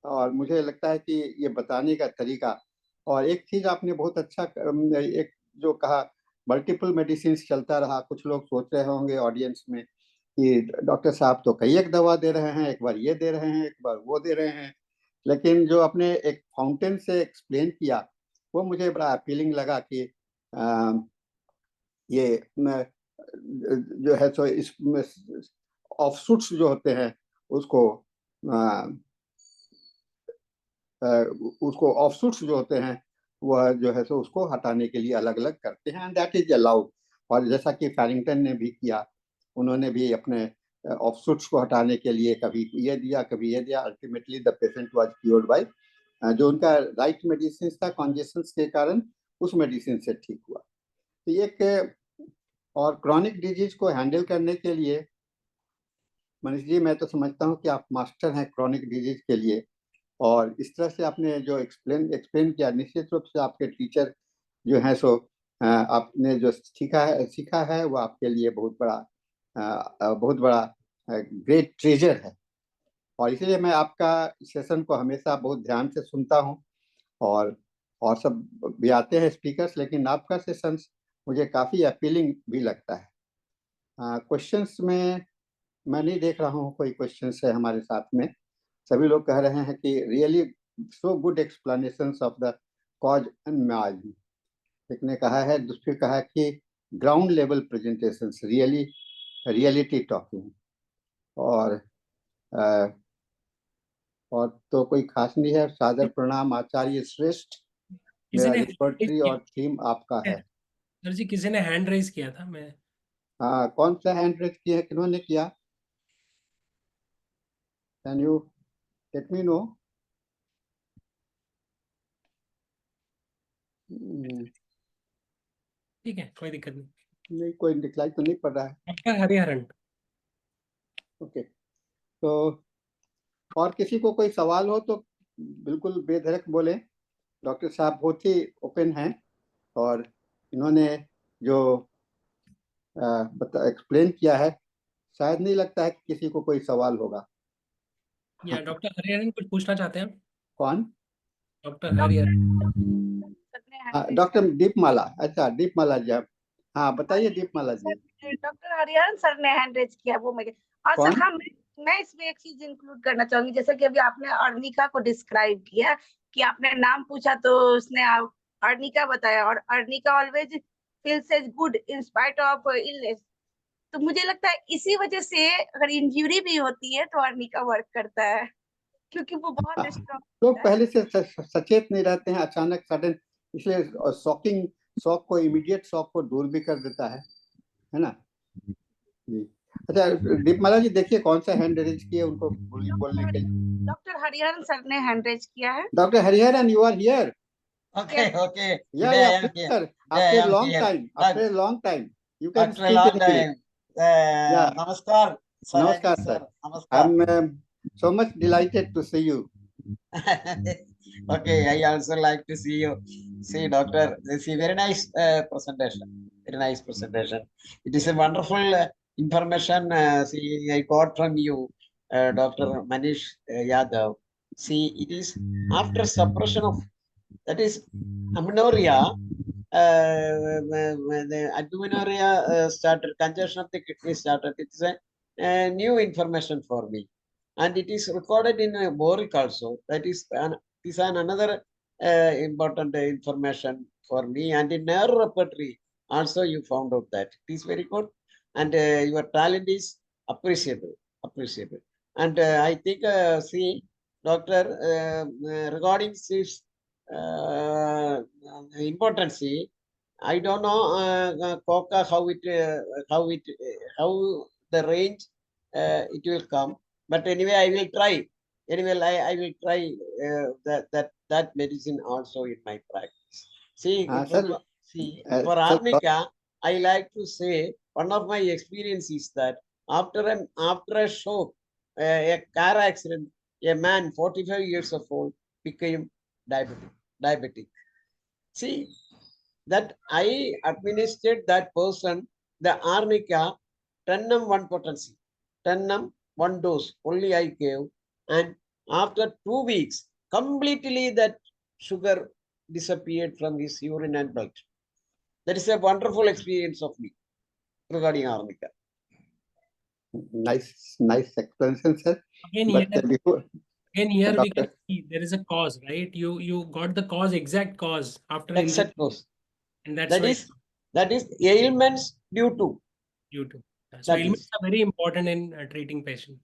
और मुझे लगता है कि ये बताने का तरीका। और एक चीज आपने बहुत अच्छा एक जो कहा, मल्टीपल मेडिसिन चलता रहा। कुछ लोग सोच रहे होंगे ऑडियंस में कि डॉक्टर साहब तो कई एक दवा दे रहे हैं, एक बार ये दे रहे हैं, एक बार वो दे रहे हैं। लेकिन जो आपने एक फाउंटेन से एक्सप्लेन किया, वो मुझे बड़ा अपीलिंग लगा कि ये जो है सो इस ऑफशूट्स जो होते हैं उसको ऑफशूट्स जो होते हैं वह जो है सो उसको हटाने के लिए अलग अलग करते हैं, एंड दैट इज अलाउड। और जैसा कि फैरिंगटन ने भी किया, उन्होंने भी अपने ऑफशूट्स को हटाने के लिए कभी ये दिया, कभी ये दिया। Ultimately the patient was cured by जो उनका राइट मेडिसिन था, कॉन्जेशन के कारण उस मेडिसिन से ठीक हुआ। तो एक और क्रॉनिक डिजीज को हैंडल करने के लिए, मनीष जी, मैं तो समझता हूँ कि आप मास्टर हैं क्रॉनिक डिजीज के लिए। और इस तरह से आपने जो एक्सप्लेन किया, निश्चित रूप से आपके टीचर जो है सो आपने जो सीखा है वो आपके लिए बहुत बड़ा ग्रेट ट्रेजर है। और इसलिए मैं आपका सेशन को हमेशा बहुत ध्यान से सुनता हूँ। और सब भी आते हैं स्पीकर्स, लेकिन आपका सेशन मुझे काफ़ी अपीलिंग भी लगता है। क्वेश्चंस में मैं नहीं देख रहा हूँ कोई क्वेश्चंस है हमारे साथ में। सभी लोग कह रहे हैं कि really so good explanation of the cause and miasm. एक ने कहा है, दूसरे कहा कि ground level presentation reality talking. और अ, और तो कोई खास नहीं है। सादर प्रणाम आचार्य श्रेष्ठ, किसी मेरा ने hand raise रिपर्टरी किया और थीम आपका है। सर जी, किसी ने हैंड रेज किया था। मैं हाँ, कौन सा हैंड रेज किया है, किन्होंने किया? Can you let me know? ठीक है, कोई दिक्कत नहीं। नहीं, कोई दिखलाई तो नहीं पड़ रहा है। डॉक्टर हरिहरन। ओके, तो और किसी को कोई सवाल हो तो बिल्कुल बेधड़क बोले। डॉक्टर साहब बहुत ही ओपन हैं और इन्होंने जो एक्सप्लेन किया है, शायद नहीं लगता है कि किसी को कोई सवाल होगा। या डॉक्टर हरिहरन कुछ पूछना चाहते हैं? कौन? डॉक्टर हरिहरन। डॉक्टर दीपमाला। अच्छा, दीपमाला जी, हाँ बताइए दीपमाला जी। डॉक्टर हरिहरन सर ने हैंड रेज किया वो मैं। और कौन? सर हाँ, मैं इसमें एक चीज इंक्लूड करना चाहूंगी, जैसे कि अभी आपने अर्निका को डिस्क्राइब किया कि आपने नाम पूछा तो उसने अर्निका बताया, और arnica always feels as good in spite of illness. तो मुझे लगता है इसी वजह से अगर इंजरी भी होती है तो अर्निका वर्क करता है, क्योंकि वो बहुत स्ट्रॉन्ग लोग है। पहले से सचेत नहीं रहते हैं, अचानक सडन, इसलिए शॉकिंग शॉक को, इमीडिएट शॉक को दूर भी कर देता है ना जी। अच्छा दीपमाला जी, देखिए कौन सा हैंड रेज किए उनको बोलने के लिए। डॉक्टर हरिहरन सर ने हैंड रेज किया है। Doctor Hariharan, you are here? Okay, okay. Yeah Today I am please here. Sir, Today after I am long here. Time, after long time you can After a speak long in English. time. Yeah Namaskar, sir. नमस्कार Sir, sir, namaskar. I am so much delighted to see you. Okay, I also like to see you. See, doctor, see, very nice presentation. Very nice presentation. It is a wonderful information. See, I got from you, Dr. Manish Yadav. See, it is after suppression of, that is amenorrhea. The amenorrhea started, congestion of the kidney started. It's a new information for me, and it is recorded in Boric also. That is another important information for me. And in nerve repertory also you found out that it is very good, and your talent is appreciable, appreciable. And I think, see, doctor, regarding this importance, I don't know coca how the range it will come, but anyway I will try. Anyway, I will try that medicine also in my practice. See, sir, for sir, arnica, I like to say one of my experience is that after a shock, a car accident, a man 45 years of old became diabetic. See, that I administered that person the arnica 10m1 potency, 10m1 dose only I gave, and after 2 weeks completely that sugar disappeared from his urine and blood. That is a wonderful experience of me regarding arnica. nice explanation, sir. Again, But before, here we doctor, can see there is a cause, right? You got the cause, exact cause after injury, Exact cause. and that's why That is ailments due to. due to. So That ailments is. are very important in treating patients.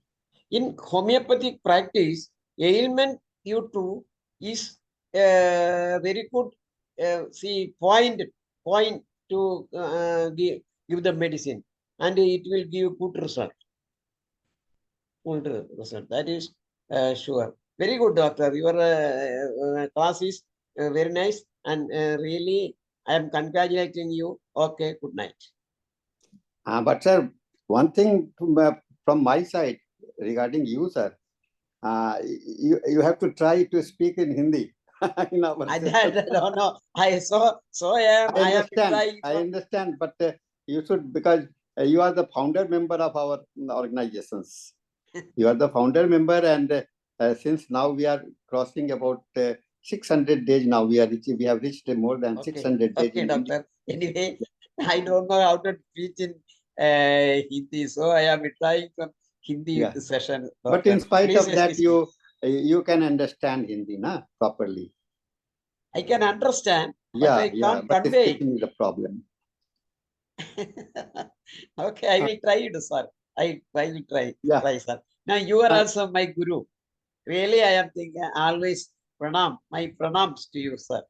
In homeopathic practice, ailment due to is a very good point to give the medicine, and it will give good result. Good result. That is sure. Very good, doctor. Your class is very nice, and really I am congratulating you. Okay, good night. but sir, one thing from my side regarding you, sir, you have to try to speak in Hindi. In our No. I understand, but you should, because you are the founder member of our organizations. You are the founder member, and since now we are crossing about 600 days now, we have reached more than 600 days. Okay, doctor. Anyway, I don't know how to teach in Hindi, so I am trying some Hindi session. Doctor. But in spite Please of that, you can understand Hindi, na, properly. I can understand, but I can't convey. Speaking is the problem. Okay, I will try it, sir. I will try. Yeah. Try, sir. Now you are also my guru. Really, I am thinking always pranam. My pranams to you, sir.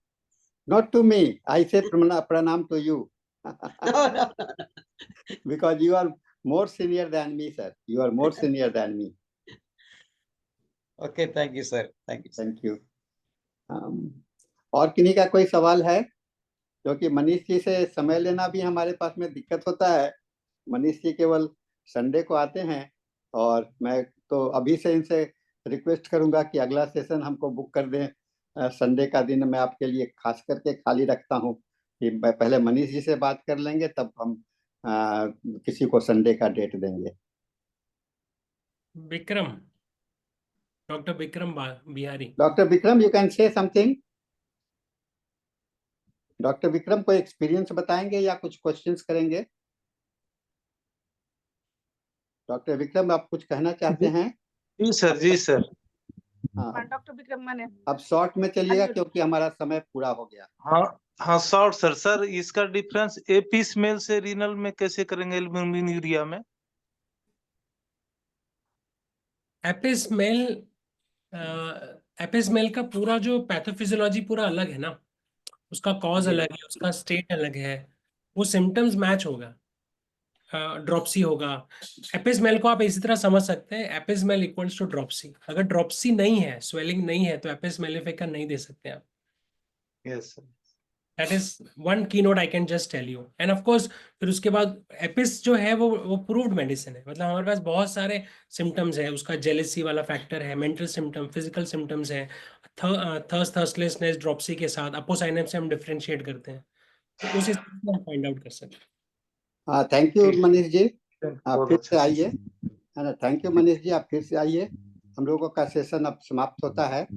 Not to me. I say pranam to you. No. Because you are more senior than me, sir. You are more senior than me. Okay, thank you, sir. Thank you. Thank you. और किन्हीं का कोई सवाल है? क्योंकि मनीष जी से समय लेना भी हमारे पास में दिक्कत होता है। मनीष जी केवल संडे को आते हैं, और मैं तो अभी से इनसे रिक्वेस्ट करूंगा कि अगला सेशन हमको बुक कर दें। संडे का दिन मैं आपके लिए खास करके खाली रखता हूं कि पहले मनीष जी से बात कर लेंगे, तब हम किसी को संडे का डेट देंगे। Vikram, doctor Vikram Bihari. Doctor Vikram, you can say something. Doctor Vikram कोई एक्सपीरियंस बताएंगे या कुछ क्वेश्चंस करेंगे? डॉक्टर विक्रम, आप कुछ कहना चाहते हैं? जी सर, जी सर। हाँ, डॉक्टर विक्रम माने अब शॉर्ट में चलिएगा क्योंकि हमारा समय पूरा हो गया। हाँ हाँ, शॉर्ट सर। सर इसका डिफरेंस एपी स्मेल से रीनल में कैसे करेंगे एल्ब्यूमिन यूरिया में? एपिसमेल का पूरा जो पैथोफिजियोलॉजी पूरा अलग है ना, उसका कॉज अलग है, उसका स्टेट अलग है, वो सिम्टम्स मैच होगा, ड्रॉप्सी होगा। एपिसमेल को आप इसी तरह समझ सकते हैं, एपिसमेल इक्वल्स टू ड्रॉप्सी। अगर ड्रॉप्सी नहीं है, स्वेलिंग नहीं है, तो एपिसमेलिफिका नहीं दे सकते आप। Yes sir. That is one key note I can just tell you. And of course फिर उसके बाद एपिस जो है वो प्रूव्ड मेडिसिन है। मतलब हमारे पास बहुत सारे सिम्टम्स है, उसका जेलेसी वाला फैक्टर है, मेंटल सिम्टम, फिजिकल सिम्टम्स है, थर्स्टलेसनेस ड्रॉप्सी के साथ अपोसाइनेम से हम डिफरेंशिएट करते हैं, तो उस हिसाब से हम फाइंड आउट कर सकते हैं। हाँ, थैंक यू मनीष जी, आप बहुत फिर अच्छा से आइए। है ना, थैंक यू मनीष जी, आप फिर से आइए। हम लोगों का सेशन अब समाप्त होता है,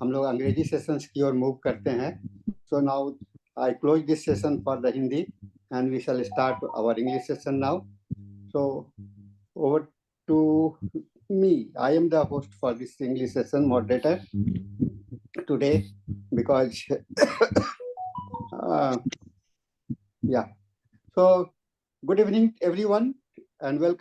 हम लोग अंग्रेजी सेशंस की ओर मूव करते हैं। So now I close this session for the Hindi and we shall start our English session now. So over to me. I am the host for this English session, moderator today, because yeah. So good evening everyone and welcome.